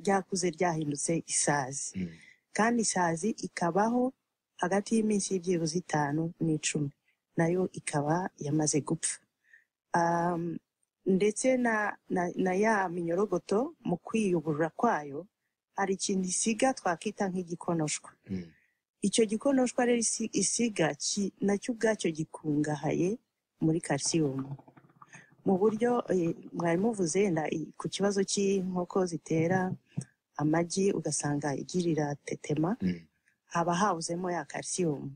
S4: ryakuze ryahindutse isazi, kandi isazi ikabaho hagati y'iminsi y'ibyibuze 5 n'10, nayo ikaba yamaze gupfa. Ndetse na ya minyorogoto mu kwiyuburura kwayo hari ikintu isiga twakita nk'igikonoshwa. Icyo gikonoshwa rero isiga nacyo ubwacyo gikungahaye muri calcium, mu buryo mwari muvuze ku kibazo cy'inkoko zitera amagi ugasanga igirira tetema, haba habuzemo ya calcium.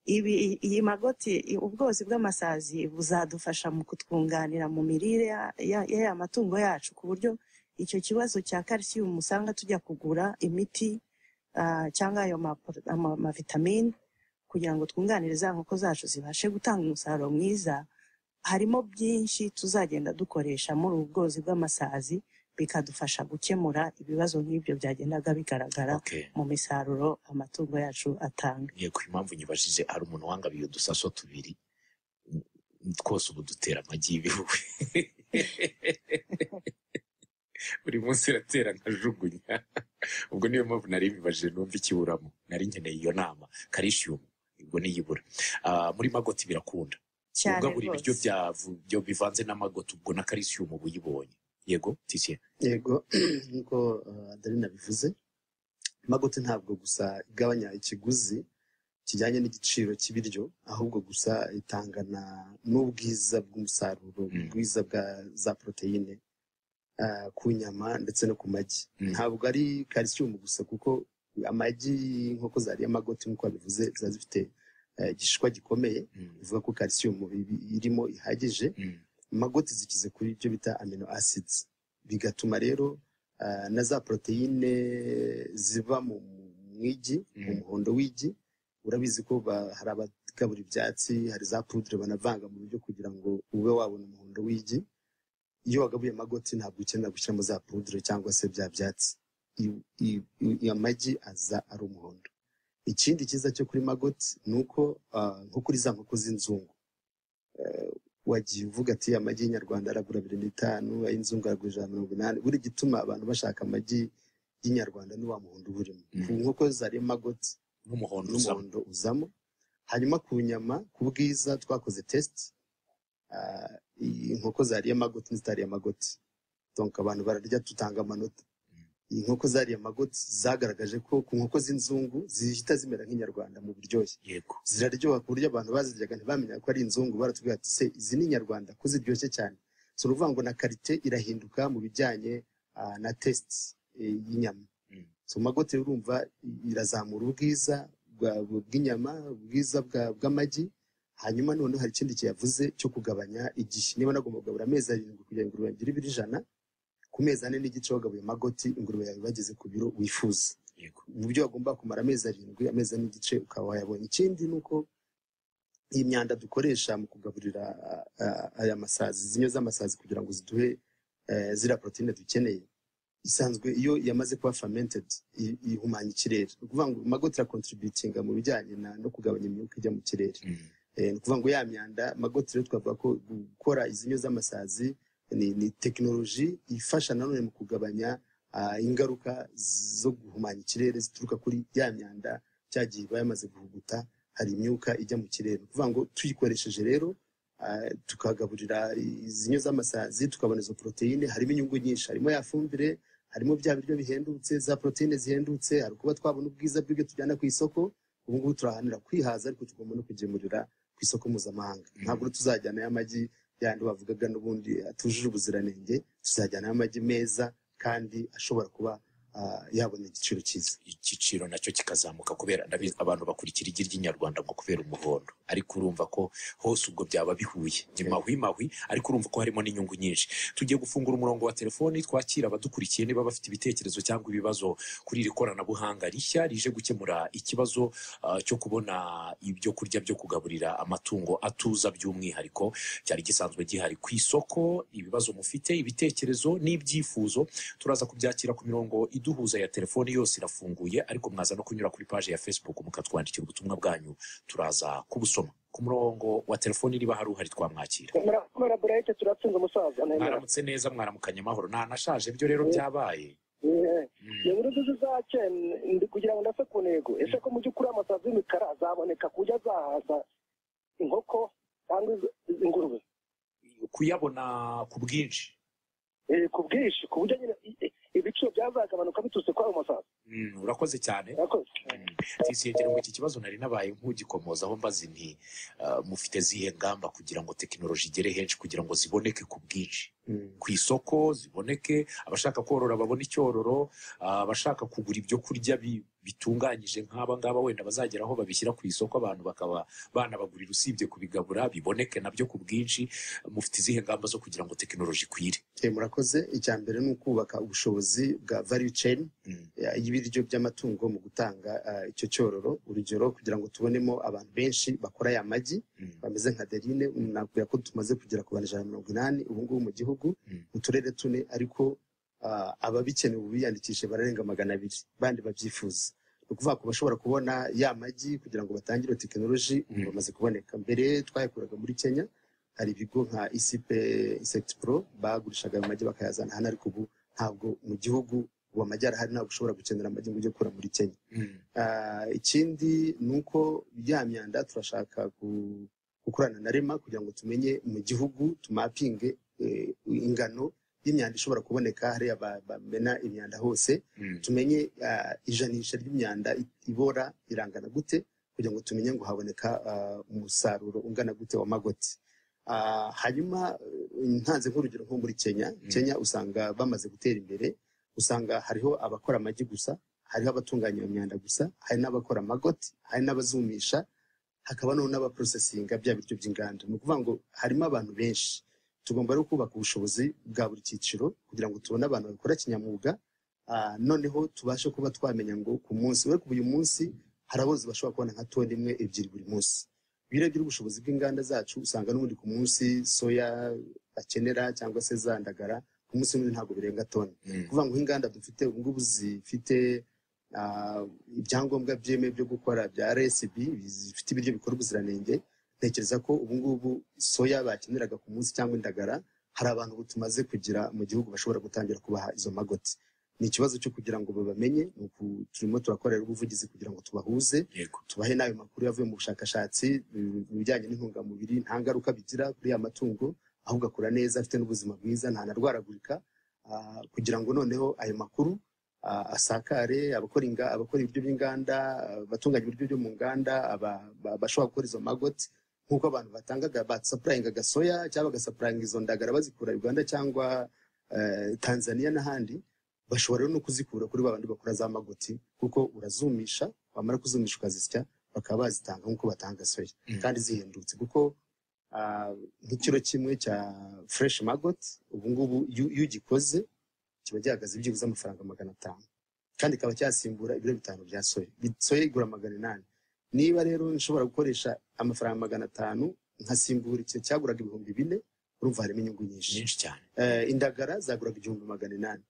S4: Iyi magoti, ubworozi bw'amasazi buzadufasha mu kutwunganira mu mirire ya matungo yacu, ku buryo icyo kibazo cya calcium usanga tujya kugura imiti cyangwa ayo mavitamine kugira ngo twunganire za nkoko zacu zibashe gutanga umusaruro mwiza. Harimo byinshi tuzagenda dukoresha muri ubu bworozi bw'amasazi, bikadufasha gukemura ibibazo nk'ibyo byagendaga bigaragara mu misaruro amatungo yacu atanga.
S2: Yego, impamvu nyibajije hari umuntu wangabiye udusaso tubiri twose ubu dutera amagi y'ibihuhwe. Buri munsi iratera nkajugunya. Ubwo niyo mpamvu nari mbibajije numva ikiburamo, nari nkeneye iyo nama. Calcium ubwo niyibura muri magoti birakunda
S4: cyane
S2: buri biryo byo bivanze n'amagoti, ubwo na calcium ubu yibonye. Yego Titien?
S3: Yego, nkuko Adeline bivuze, magoti ntabwo gusa igabanya ikiguzi kijyanye n'igiciro cy'ibiryo, ahubwo gusa itangana n'ubwiza bw'umusaruro, ubwiza bwa za proteine ku nyama ndetse no ku magi. Ntabwo ari calcium gusa, kuko amagi inkoko zariye amagoti nkuko bivuze ziba zifite igishishwa gikomeye, bivuga ko calcium irimo ihagije. Magoti zikize kuri ibyo bita amino acids, bigatuma rero na za proteine ziva mu igi, mu muhondo w'igi. Urabizi ko hari abagabura ibyatsi, hari za poudre banavanga mu buryo kugira ngo ube wabona umuhondo w'igi. iyo wagabuye magoti ntabwo ukenera gushyiramo za pudre cyangwa se bya byatsi. Amagi aza ari umuhondo. Ikindi cyiza cyo kuri magoti ni uko nko kuri za nkoko z'inzungu wagiye uvuga ati amagi y'inyarwanda aragura 2,500, ay'inzungu aragura 180. Buri gituma abantu bashaka amagi y'inyarwanda ni wa muhondo burimo. Ku nkoko zari magoti n'umuhondo uzamo. Hanyuma ku nyama ku bwiza twakoze test, inkoko zariye magoti n'izitariye magoti, donc abantu bararya tutanga amanota. Inkoko zariye magoti zagaragaje ko ku nkoko z'inzungu zihita zimera nk'inyarwanda mu buryohe.
S2: Yego,
S3: ziraryoha ku buryo abantu baziryaga ntibamenya ko ari inzungu, baratubwira ati se izi ni inyarwanda ko ziryoshye cyane. So uruvuga ngo na karite irahinduka mu bijyanye na test y'inyama. So magoti urumva irazamura ubwiza bw'inyama, ubwiza bw'amagi. Hanyuma none hari ikindi kiyavuze cyo kugabanya igihe. Niba nagomba kugabura amezi 7 kugira ngo ingurube ngire 100, ku mezi 4 n'igice wagabuye magoti ingurube yawe bageze ku biro wifuza. Mu byo wagomba kumara amezi 7, amezi n'igice ukaba wayabonye. Ikindi nuko iyi myanda dukoresha mu kugaburira aya masazi, zinyo z'amasazi kugira ngo ziduhe zira proteine dukeneye, isanzwe iyo yamaze kuba fermented ihumanya ikirere. Ukuvuga ngo magoti ra contributing mu bijyanye no kugabanya imyuka ijya mu kirere. Ukuvuga ngo ya myanda magoti rero twavuga ko gukora izinyo z'amasazi ni technology ifasha nanone mu kugabanya ingaruka zo guhumanya ikirere zituruka kuri ya myanda cyagiye bayamaze guhuguta. Hari imyuka ijya mu kirere. Ukuvuga ngo tuyikoresheje rero tukagaburira izinyo z'amasazi tukabona izo proteine, harimo inyungu nyinshi. Harimo ya fumbire, harimo bya biryo bihendutse, za proteine zihendutse, hari kuba twabona ubwiza bw'ibyo tujyana ku isoko. Ubu ngubu turahanira kwihaza, ariko tugomba no kugemurira ku isoko mpuzamahanga. Ntabwo tuzajyana y'amagi yandi bavugaga n'ubundi atujuje ubuziranenge, tuzajyana y'amagi meza kandi ashobora kuba yabona igiciro cyiza.
S2: Igiciro nacyo kikazamuka kubera abantu bakurikira igi ry'inyarwanda ngo kubera umuhondo, ariko urumva ko hose ubwo byaba bihuye ni mahwi, ariko urumva ko harimo n'inyungu nyinshi. Tugiye gufungura umurongo wa telefoni twakira abadukurikiye niba bafite ibitekerezo cyangwa ibibazo kuri iri koranabuhanga rishya rije gukemura ikibazo cyo kubona ibyo kurya byo kugaburira amatungo atuza by'umwihariko cyari gisanzwe gihari ku isoko. Ibibazo mufite, ibitekerezo n'ibyifuzo turaza kubyakira ku mirongo iduhuza ya telefoni yose irafunguye, ariko mwaza no kunyura kuri page ya Facebook mukatwandikira ubutumwa bwanyu, turaza kubusoma. Ku murongo wa telefoni niba hari uhari twamwakira. Mwaramutse neza, mwaramukanye amahoro. Nanashaje byo rero byabaye.
S5: Yeburuduzi zace ndi kugira ngo ndase ku ntego. Ese ko mu by'ukuri amasazi y'imikara azaboneka kujya zahaza inkoko cyangwa ingurube?
S2: Kuyabona ku bwinshi.
S5: Ku bwinshi, ku buryo nyine ibiciro byazagabanuka biturutse kwa ayo masazi.
S2: Urakoze cyane. Sisiyegera ngo iki kibazo nari nabaye nk'ugikomozaho mbazi nti mufite zihe ngamba kugira ngo tekinoloji igere henshi kugira ngo ziboneke ku bwinshi ku isoko, ziboneke abashaka korora babona icyororo, abashaka kugura ibyo kurya bitunganyije nk'aba ngaba wenda bazagera aho babishyira ku isoko abantu bakaba banabagurira usibye kubigabura biboneke nabyo ku bwinshi. Mufite izihe ngamba zo kugira ngo tekinoloji ikwire?
S3: Murakoze. Icya mbere ni ukubaka ubushobozi bwa value chain y'ibiryo by'amatungo mu gutanga icyo cyororo. Urugero kugira ngo tubonemo abantu benshi bakora ya magi bameze nka Derine, nakubwira ko tumaze kugera ku bantu 180 ubu ngubu mu gihugu mu turere 4, ariko ababikeneye ubu biyandikishe bararenga 200 bandi babyifuza. Ukuvuga ko bashobora kubona ya magi kugira ngo batangire tekinoloji bamaze kuboneka. Mbere twayakuraga muri Kenya, hari ibigo nka ICP Insect Pro bagurishaga amagi bakayazana hano, ariko ubu ntabwo mu gihugu uwo amagi arahari, ntabwo ushobora gukenera amagi ngo ujye kura muri Kenya. Ikindi nuko ya myanda turashaka gukorana na REMA kugira ngo tumenye mu gihugu tumapinge ingano y'imyanda ishobora kuboneka hariya bamena imyanda hose, tumenye ijanisha ry'imyanda ibora irangana gute kugira ngo tumenye ngo haboneka umusaruro ungana gute wa magoti. Hanyuma ntanze nk'urugero nko muri Kenya usanga bamaze gutera imbere, usanga hariho abakora amagi gusa, hariho abatunganya imyanda gusa, hari n'abakora amagoti, hari n'abazumisha, hakaba n'abaprocesinga bya biryo by'inganda. Ni ukuvuga ngo harimo abantu benshi. Tugomba rero kubaka ubushobozi bwa buri cyiciro kugira ngo tubone abantu bakora kinyamwuga, noneho tubashe kuba twamenya ngo ku munsi uyu munsi hari abozi bashobora kubona nka toni 1-2 buri munsi. birebye ubushobozi bw'inganda zacu usanga n'ubundi ku munsi soya bakenera cyangwa se zandagara ku munsi n'ubundi ntabwo birenga toni kuvuga ngo inganda dufite ubu ngubu zifite ibyangombwa byemewe byo gukora bya RSB zifite ibiryo bikora ubuziranenge. Ntekereza ko ubu ngubu soya bakeneraga ku munsi cyangwa indagara hari abantu ubu tumaze kugira mu gihugu bashobora gutangira kubaha izo magoti. Ni ikibazo cyo kugira ngo babamenye, turimo turakorera ubuvugizi kugira ngo tubahuze, tubahe n'ayo makuru yavuye mu bushakashatsi mu bijyanye n'intungamubiri, nta ngaruka bigira kuri ya matungo, ahubwo akura neza afite n'ubuzima bwiza, ntanarwaragurika, kugira ngo noneho ayo makuru asakare abakora ibiryo by'inganda, abatunganya ibiryo byo mu nganda, bashobora gukora izo magoti nk'uko abantu batangaga basapurayingaga soya cyangwa bagasapurayinga izo ndagara bazikura Uganda cyangwa Tanzania n'ahandi, bashobora no kuzikura kuri babandi bakora za magoti, kuko urazumisha, wamara kuzumisha ukazisya bakaba bazitanga nk'uko batanga soya kandi zihendutse, kuko nk'ikiro kimwe cya fresh maggot ubu ngubu iyo ugikoze kiba gihagaze byibuze amafaranga 500 kandi kaba cyasimbura ibiro 5 bya soya. Soya igura 800. Niba rero nshobora gukoresha amafaranga 500 nkasimbura icyo cyaguraga 4,000, urumva harimo inyungu nyinshi cyane. Indagara zaguraga 1,800.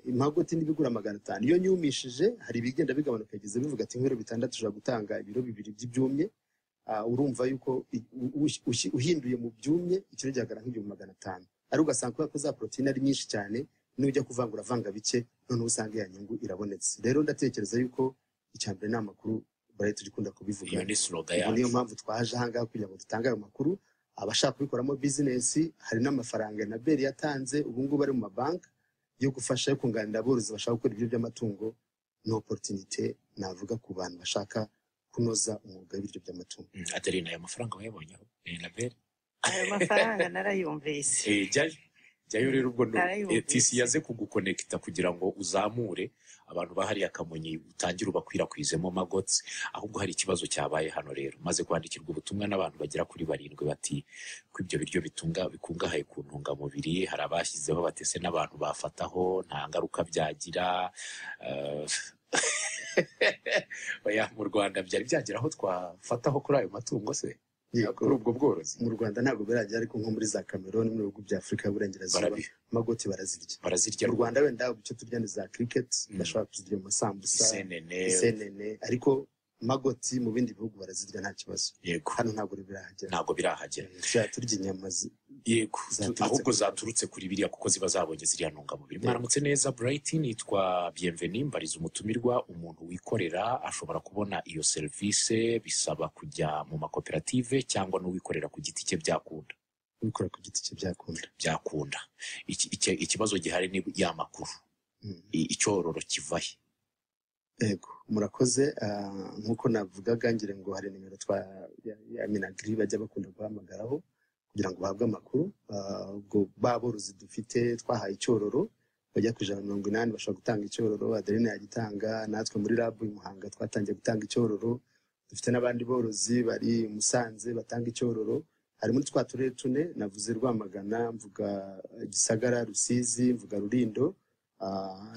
S3: Impagoti n'ibigura 500. Iyo nyumishije hari ibigenda bigabanuka kugeza bivuga ati nk'ibiro 6 ushobora gutanga ibiro 2 by'ibyumye. Urumva yuko uhinduye mu byumye ikiro gihagara nk'ibihumbi 500, ari ugasanga ko za protein ari nyinshi cyane, n'ujya kuvangura vanga bike none usanga ya nyungu irabonetse. Rero ndatekereza yuko icyambere ni amakuru bari tugikunda kubivuga,
S2: iyo ni slogan yacu.
S3: Niyo mpamvu twaje ahangaha kugira ngo dutange ayo makuru, abashaka kubikoramo business. Hari n'amafaranga na Beri yatanze ubu ngubu ari mu mabanki yo gufasha yo kunganira aborozi bashaka gukora ibiryo by'amatungo. Ni opportunity navuga ku bantu bashaka kunoza umwuga w'ibiryo by'amatungo.
S2: Adeline, ayo mafaranga wayabonyeho na Beri?
S4: Ayo mafaranga narayumvise.
S2: Jyayo rero ubwo TC yaze kugukonekita kugira ngo uzamure abantu bahari Kamonyi utangire ubakwirakwizemo magotsi. Ahubwo hari ikibazo cyabaye hano rero, maze kwandikirwa ubutumwa n'abantu bagera kuri 7 bati ko ibyo biryo bikungahaye ku ntungamubiri, hari abashyizeho batese n'abantu bafataho nta ngaruka byagira. Oya, mu Rwanda byari byagira aho twafataho kuri ayo matungo se? Kuri ubwo bworozi
S3: mu Rwanda ntabwo birajya, ariko nko muri za Cameroon mu bihugu bya Afrika y'Uburengerazuba magoti barazirya. Mu Rwanda wenda icyo turya ni za cricket, bashobora kuzirya mu masambusa, isenene, ariko magoti mu bindi bihugu barazirya nta kibazo.
S2: Yego,
S3: hano ntabwo birahagera. Turya inyama
S2: yego, ahubwo zaturutse kuri biriya kuko ziba zabonye ziriya ntungamubiri. Mwaramutse neza Bright, nitwa Bienvenue, mbariza umutumirwa. Umuntu wikorera ashobora kubona iyo service, bisaba kujya mu makoperative cyangwa n'uwikorera ku giti cye byakunda?
S3: Ubikora ku giti cye
S2: byakunda. Ikibazo gihari ni ya makuru, icyororo kivahe?
S3: Ego, murakoze. Nkuko navugaga ngira ngo hari nimero ya Minagri bajya bakunda guhamagaraho kugira ngo bahabwe amakuru. Ubwo baborozi dufite twahaye icyororo bajya ku 180 bashobora gutanga icyororo. Adeline yagitanga, natwe muri lab i Muhanga twatangiye gutanga icyororo. Dufite n'abandi borozi bari Musanze batanga icyororo. Hari muri twa turere tune navuze, Rwamagana, mvuga Gisagara, Rusizi, mvuga Rulindo.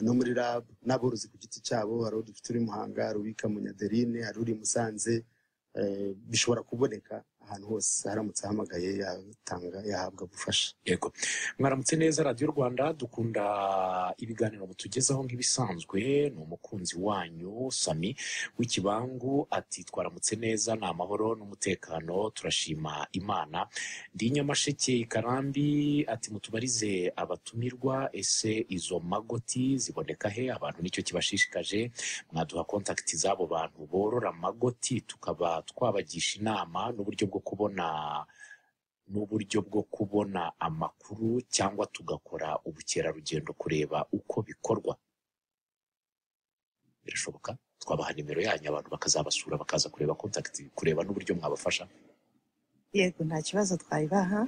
S3: No muri lab n'aborozi ku giti cyabo hari dufite uri Muhanga, Rubika, Munyaderine, hari uri Musanze. Bishobora kuboneka ahantu hose haramutse ahamagaye yahabwa gufasha.
S2: Yego, mwaramutse neza Radio Rwanda, dukunda ibiganiro mutugezaho nk'ibisanzwe. Ni umukunzi wanyu Sami w'ikibangu, ati twaramutse neza, ni amahoro n'umutekano, turashima Imana. Ndi Nyamasheke Karambi, ati mutubarize abatumirwa, ese izo magoti ziboneka he? Abantu nicyo kibashishikaje, mwaduha contact z'abo bantu borora magoti tukaba twabagisha inama n'uburyo bwo kubona amakuru, cyangwa tugakora ubukerarugendo kureba uko bikorwa. Birashoboka twabaha nimero yanyu abantu bakazabasura bakaza kureba contact, kureba n'uburyo mwabafasha.
S4: Yego, nta kibazo twayibaha.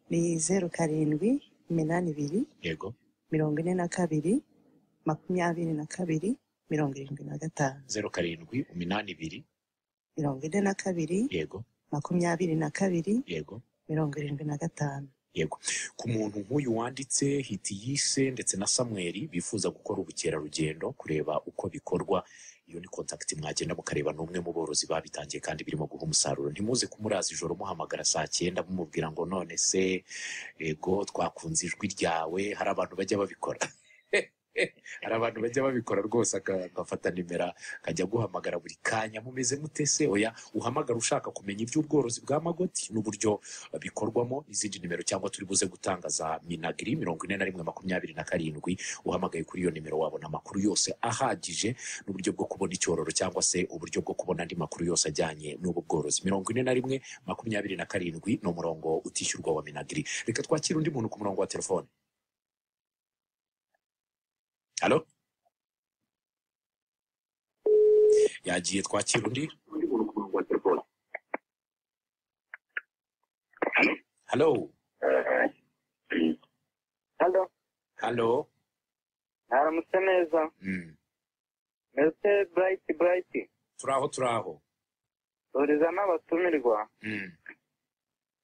S4: Ni 0782
S2: yego
S4: 42 22 75.
S2: 0782
S4: 42
S2: yego
S4: 22
S2: yego
S4: 75.
S2: yego. Ku muntu nk'uyu wanditse Hitiyise ndetse na Samuel bifuza gukora ubukerarugendo kureba uko bikorwa, iyo ni contact mwagenda mukareba n'umwe mu borozi babitangiye kandi birimo guha umusaruro. Ntimuze kumuraza ijoro muhamagara saa 9 mumubwira ngo none se ego twakunze ijwi ryawe. Hari abantu bajya babikora hari abantu bajya babikora rwose, agafata nimero akajya guhamagara buri kanya, mumeze mutese. Oya, uhamagara ushaka kumenya iby'ubworozi bwa magoti n'uburyo bikorwamo, n'izindi nimero cyangwa turi buze gutanga za Minagri 41 uhamagaye kuri iyo nimero wabona amakuru yose ahagije n'uburyo bwo kubona icyororo cyangwa se uburyo bwo kubona andi makuru yose ajyanye n'ubu bworozi. 41 no murongo utishyurwa wa Minagri. Reka twakira undi muntu ku murongo wa telefone. Halo? Yagiye, twakira undi. Halo?
S6: Halo,
S2: Halo?
S6: haramutse neza. Mese Bright.
S2: Turaho.
S6: Uriza n'abatumirwa.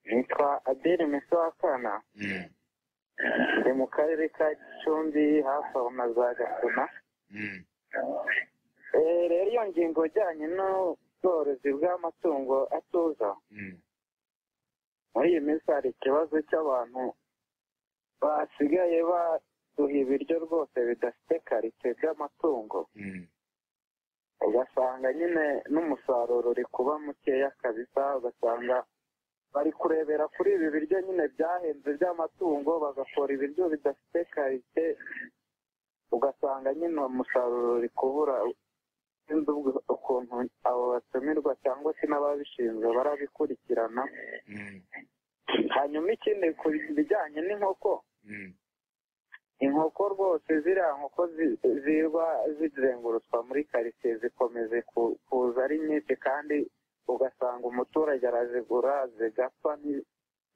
S6: Nitwa Adele Meswakana. Ndi mu karere ka Gicumbi hafi aho na za Gasuna. Rero iyo ngingo ijyanye n'ubworozi bw'amatungo atuza, muri iyi minsi hari ikibazo cy'abantu basigaye baduha ibiryo rwose bidafite karite by'amatungo. Ugasanga nyine n'umusaruro uri kuba mukeya kabisa, ugasanga bari kurebera kuri ibi biryo nyine byahenze by'amatungo, bagakora ibiryo bidafite karite, ugasanga nyine umusaruro uri kubura. Sinzi ukuntu abo batumirwa cyangwa se n'ababishinzwe barabikurikirana. Hanyuma ikindi ku bijyanye n'inkoko, inkoko rwose ziriya nkoko zirwa zizengurutswa muri karitsiye zikomeje kuza ari nyinshi, kandi ugasanga umuturage arazigura zigapfa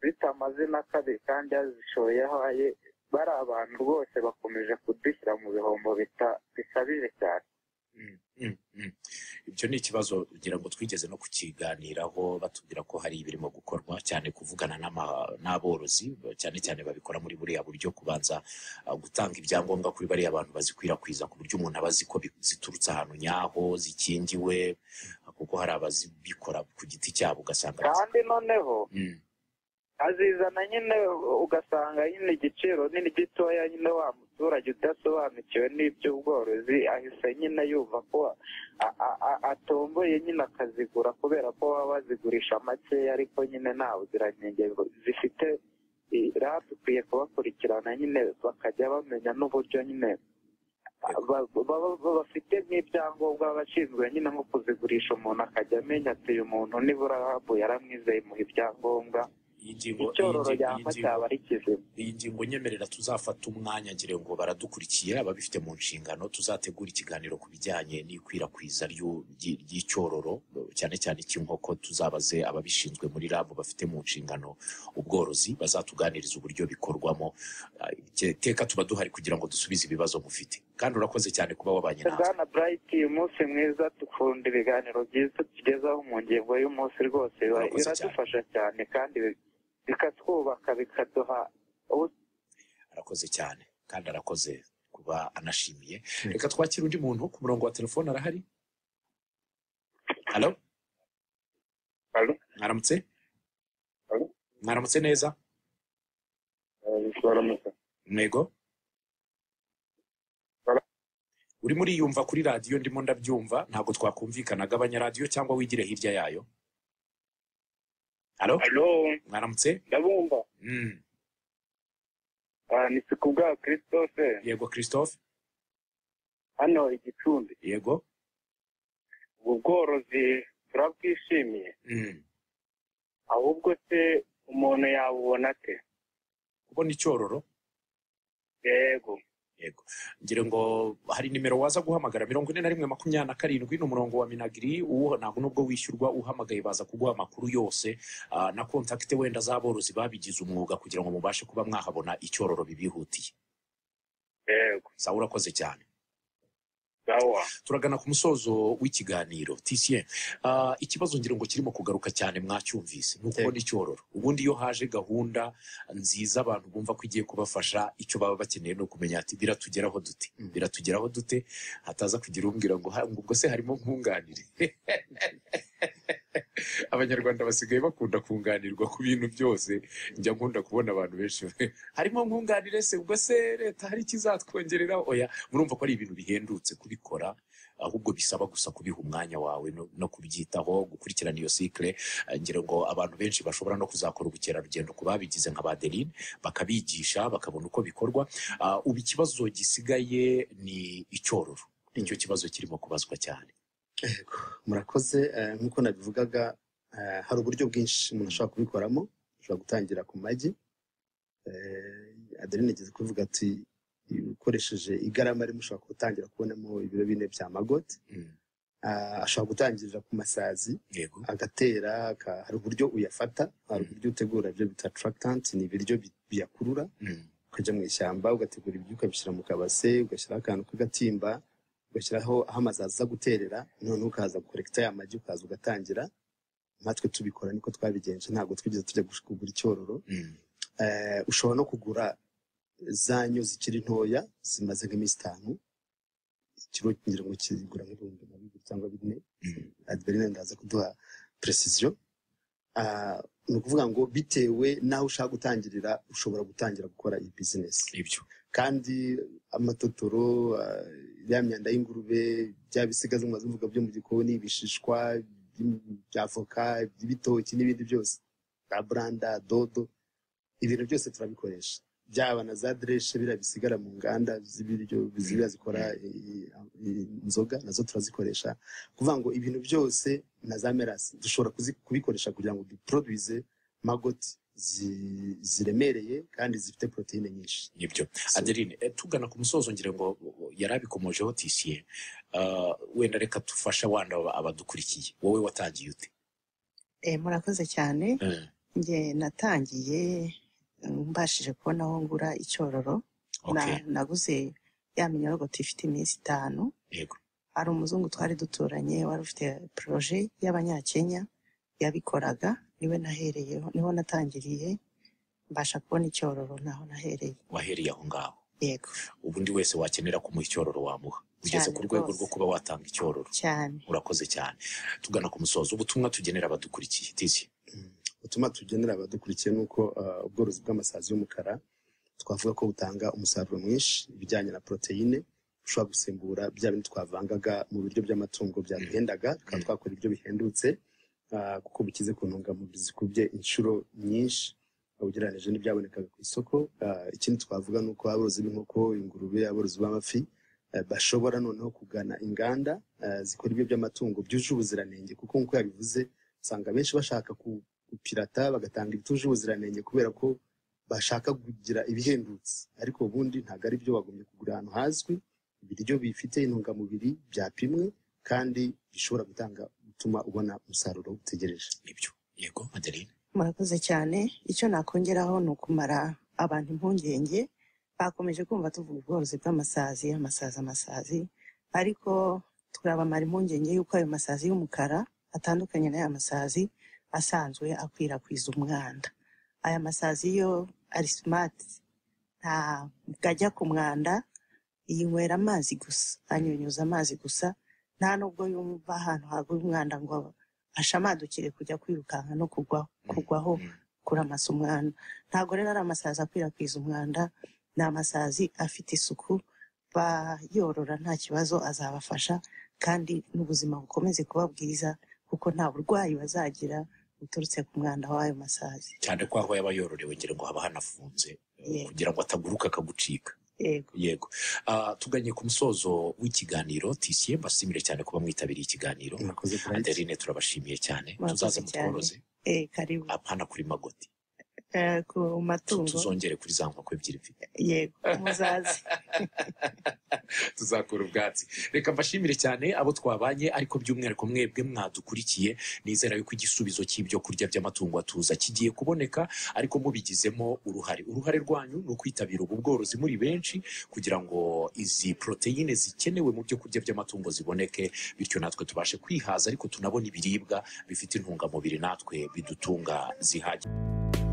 S6: zitamaze n'akabiri kandi yazishoyeho. Bari abantu rwose bakomeje kudushyira mu bihombo bikabije cyane.
S2: Ibyo ni ikibazo kugira ngo twigeze no kukiganiraho, batubwira ko hari ibirimo gukorwa cyane, kuvugana n'aborozi cyane cyane babikora muri buriya buryo, kubanza gutanga ibyangombwa kuri bariya abantu bazikwirakwiza ku buryo umuntu aba azi ko ziturutse ahantu nyaho zikingiwe, kuko hari abazibikora ku giti cyabo ugasanga
S6: kandi noneho azizana nyine ugasanga nyine igiciro nini gitoya, nyine wa muturage udasobanukiwe n'iby'ubworozi ahise nyine yumva ko atomboye nyine akazigura, kubera ko baba bazigurisha makeya, ariko nyine nta buziranenge zifite. Rero dukwiye kubakurikirana nyine bakajya bamenya n'uburyo nyine bafite nk'ibyangombwa abashinzwe nyine nko kuzigurisha, umuntu akajya amenya ati uyu muntu nibura habuye yaramwizeye muha ibyangombwa. Icyororo yampa cyaba ari kizima.
S2: Iyi ngingo nyemerera tuzafata umwanya ngire ngo baradukurikiye ababifite mu nshingano, tuzategura ikiganiro ku bijyanye n'ikwirakwiza ry'icyororo cyane cyane cy'inkoko, tuzabaze ababishinzwe muri RAB bafite mu nshingano ubworozi, bazatuganiriza uburyo bikorwamo. Teka tuba duhari kugira ngo dusubize ibibazo mufite, kandi urakoze cyane kuba wabanye natwe.
S6: Bwana Bright, umunsi mwiza, dukunda ibiganiro byiza tugezaho mu ngingo y'umunsi, rwose biradufasha cyane kandi bikatwubaka bikaduha.
S2: Arakoze cyane kandi arakoze kuba anashimiye. Reka twakira undi muntu ku murongo wa telefone. Arahari? Halo? Mwaramutse? Mwaramutse neza? Ntego? Uri muri yumva kuri radiyo ndimo ndabyumva, ntabwo twakumvikana. Gabanya radiyo cyangwa wigire hirya yayo. Halo? Mwaramutse?
S6: Ndabumva. Ni Sikubwa Christophe.
S2: Yego Christophe.
S6: Hano Igicumbi.
S2: Yego.
S6: Ubu bworozi turabwishimiye. Ahubwo se umuntu yabubona ate?
S2: Kubona icyororo?
S6: Yego.
S2: Ngira ngo hari nimero waza guhamagara 41 n'umurongo wa Minagri. Uwo ntabwo nubwo wishyurwa, uhamagaye baza kuguha amakuru yose na contact wenda z'aborozi babigize umwuga kugira ngo mubashe kuba mwahabona icyororo bibihutiye.
S6: Yego.
S2: Sawa, urakoze cyane. turagana ku musozo w'ikiganiro Titien. Ikibazo ngira ngo kirimo kugaruka cyane mwacyumvise ni ukubona icyororo. Ubundi iyo haje gahunda nziza abantu bumva ko igiye kubafasha, icyo baba bakeneye no kumenya ati biratugeraho dute hataza kugira umbwira ngo ubwo se harimo nkunganire. Abanyarwanda basigaye bakunda kunganirwa ku bintu byose. Njya nkunda kubona abantu benshi harimo nkunganire, se ubwo se leta hari ikizatwongerera? Oya, murumva ko ari ibintu bihendutse kubikora, ahubwo bisaba gusa kubiha umwanya wawe no kubyitaho, gukurikirana iyo cycle. Ngira ngo abantu benshi bashobora no kuzakora ubukerarugendo ku babigize nka Badeline, bakabigisha bakabona uko bikorwa. Ubu ikibazo gisigaye ni icyororo, nicyo kibazo kirimo kubazwa cyane.
S3: Murakoze. Nk'uko nabivugaga, hari uburyo bwinshi umuntu ashobora kubikoramo. Ushobora gutangira ku magi. Adeline ageze kuvuga ati ukoresheje igarama rimwe ushobora gutangira kubonamo ibiro 4 bya magoti. Ashobora gutangirira ku masazi agatera. Hari uburyo uyafata, hari uburyo utegura ibyo bita tractant, ni ibiryo biyakurura. Ukajya mu ishyamba ugategura ibyo ukabishyira mu kabase, ugashyiraho akantu k'agatimba, ugashyiraho aho amazi aza guterera, none ukaza gukorekita ya magi ukaza ugatangira. Natwe tubikora niko twabigenje, ntabwo twigeze tujya kugura icyororo. Ushobora no kugura zanyo zikiri ntoya zimaze nk'iminsi 5, ikiro ngira ngo kigura nk'ibihumbi 2 cyangwa 4. Adeline ndaza kuduha precision. Ni ukuvuga ngo bitewe naho ushaka gutangirira, ushobora gutangira gukora iyi business.
S2: Ibyo
S3: kandi amatotoro, ya myanda y'ingurube, bya bisigazo mwazuvuga byo mu gikoni, ibishishwa by'avoka, ibitoki n'ibindi byose, branda, dodo, ibintu byose turabikoresha. Byaba na za dreshe birabisigara mu nganda z'ibiryo zikora inzoga, nazo turazikoresha. Kuvuga ngo ibintu byose na za merasi dushobora kubikoresha kugira ngo duproduise magoti ziremereye kandi zifite proteine nyinshi.
S2: Nibyo. Adeline, tugana ku musozo ngira ngo yarabikomojeho Titien. Wenda reka tufasha wanda abadukurikiye. Wowe watangiye ute?
S4: Murakoze cyane. Nge natangiye mbashije kubona aho ngura icyororo. Naguze ya minyorogoto ifite iminsi 5.
S2: Yego.
S4: Hari umuzungu twari duturanye wari ufite projet y'Abanyakenya yabikoraga, niwe nahereyeho, niho natangiriye mbasha kubona icyororo, naho nahereye.
S2: Wahereye aho ngaho?
S4: Yego.
S2: Ubundi wese wakenera kumuha icyororo wamuha. Ugeze ku rwego rwo kuba watanga icyororo.
S4: Cyane.
S2: Urakoze cyane. Tugana ku musozo, ubutumwa tugenera abadukurikiye Titien.
S3: Ubutumwa tugenera abadukurikiye nuko ubworozi bw'amasazi y'umukara twavuga ko butanga umusaruro mwinshi, ibijyanye na proteine. Ushobora gusimbura bya bintu twavangaga mu biryo by'amatungo byaduhendaga, tukaba twakora ibyo bihendutse, kuko bikize ku ntungamubiri zikubye inshuro nyinshi ugereranije n'ibyabonekaga ku isoko. Ikindi twavuga nuko aborozi b'inkoko, ingurube, aborozi b'amafi bashobora noneho kugana inganda zikora ibyo by'amatungo byuje ubuziranenge, kuko nkuko yabivuze usanga benshi bashaka gupirata bagatanga ibituje ubuziranenge kubera ko bashaka kugira ibihendutse, ariko ubundi ntabwo ari byo. Bagomye kugura ahantu hazwi, ibiryo bifite intungamubiri byapimwe kandi bishobora gutuma ubona umusaruro utegereje.
S2: Nibyo. Yego Adeline.
S4: Murakoze cyane. Icyo nakongeraho ni ukumara abantu impungenge. Bakomeje kumva tuvuga ubworozi bw'amasazi, ariko turabamara impungenge yuko ayo masazi y'umukara atandukanye n'aya masazi asanzwe akwirakwiza umwanda. Aya masazi yo ari smart, nta gajya ku mwanda, yinywera amazi gusa, anyunyuza amazi gusa, nta nubwo yumva ahantu haguye umwanda ngo ashamadukire kujya kwirukanka no kugwaho kuramasa umwanda. Ntabwo rero ari amasazi akwirakwiza umwanda, ni amasazi afite isuku, bayorora nta kibazo, azabafasha kandi n'ubuzima bukomeze kuba bwiza, kuko nta burwayi bazagira buturutse ku mwanda w'ayo masazi.
S2: Cyane ko aho yaba yororewe ngira ngo haba hanafunze kugira ngo ataguruka akagucika. Yego. Tuganye ku musozo w'ikiganiro Titien, basimire cyane kuba mwitabiriye ikiganiro. Adeline turabashimiye cyane. Tuzaza mutworoze.
S4: Karibu.
S2: Apana kuri magoti.
S4: ku matungo
S2: tuzongere kuri za nkoko ebyiri mfite.
S4: yego muzazi.
S2: Tuzakura ubwatsi. Reka mbashimire cyane abo twabanye, ariko by'umwihariko mwebwe mwadukurikiye. Nizera yuko igisubizo cy'ibyo kurya by'amatungo atuza kigiye kuboneka, ariko mubigizemo uruhare rwanyu ni ukwitabira ubu bworozi muri benshi, kugira ngo izi poroteyine zikenewe mu byo kurya by'amatungo ziboneke, bityo natwe tubashe kwihaza, ariko tunabona ibiribwa bifite intungamubiri natwe bidutunga zihagije.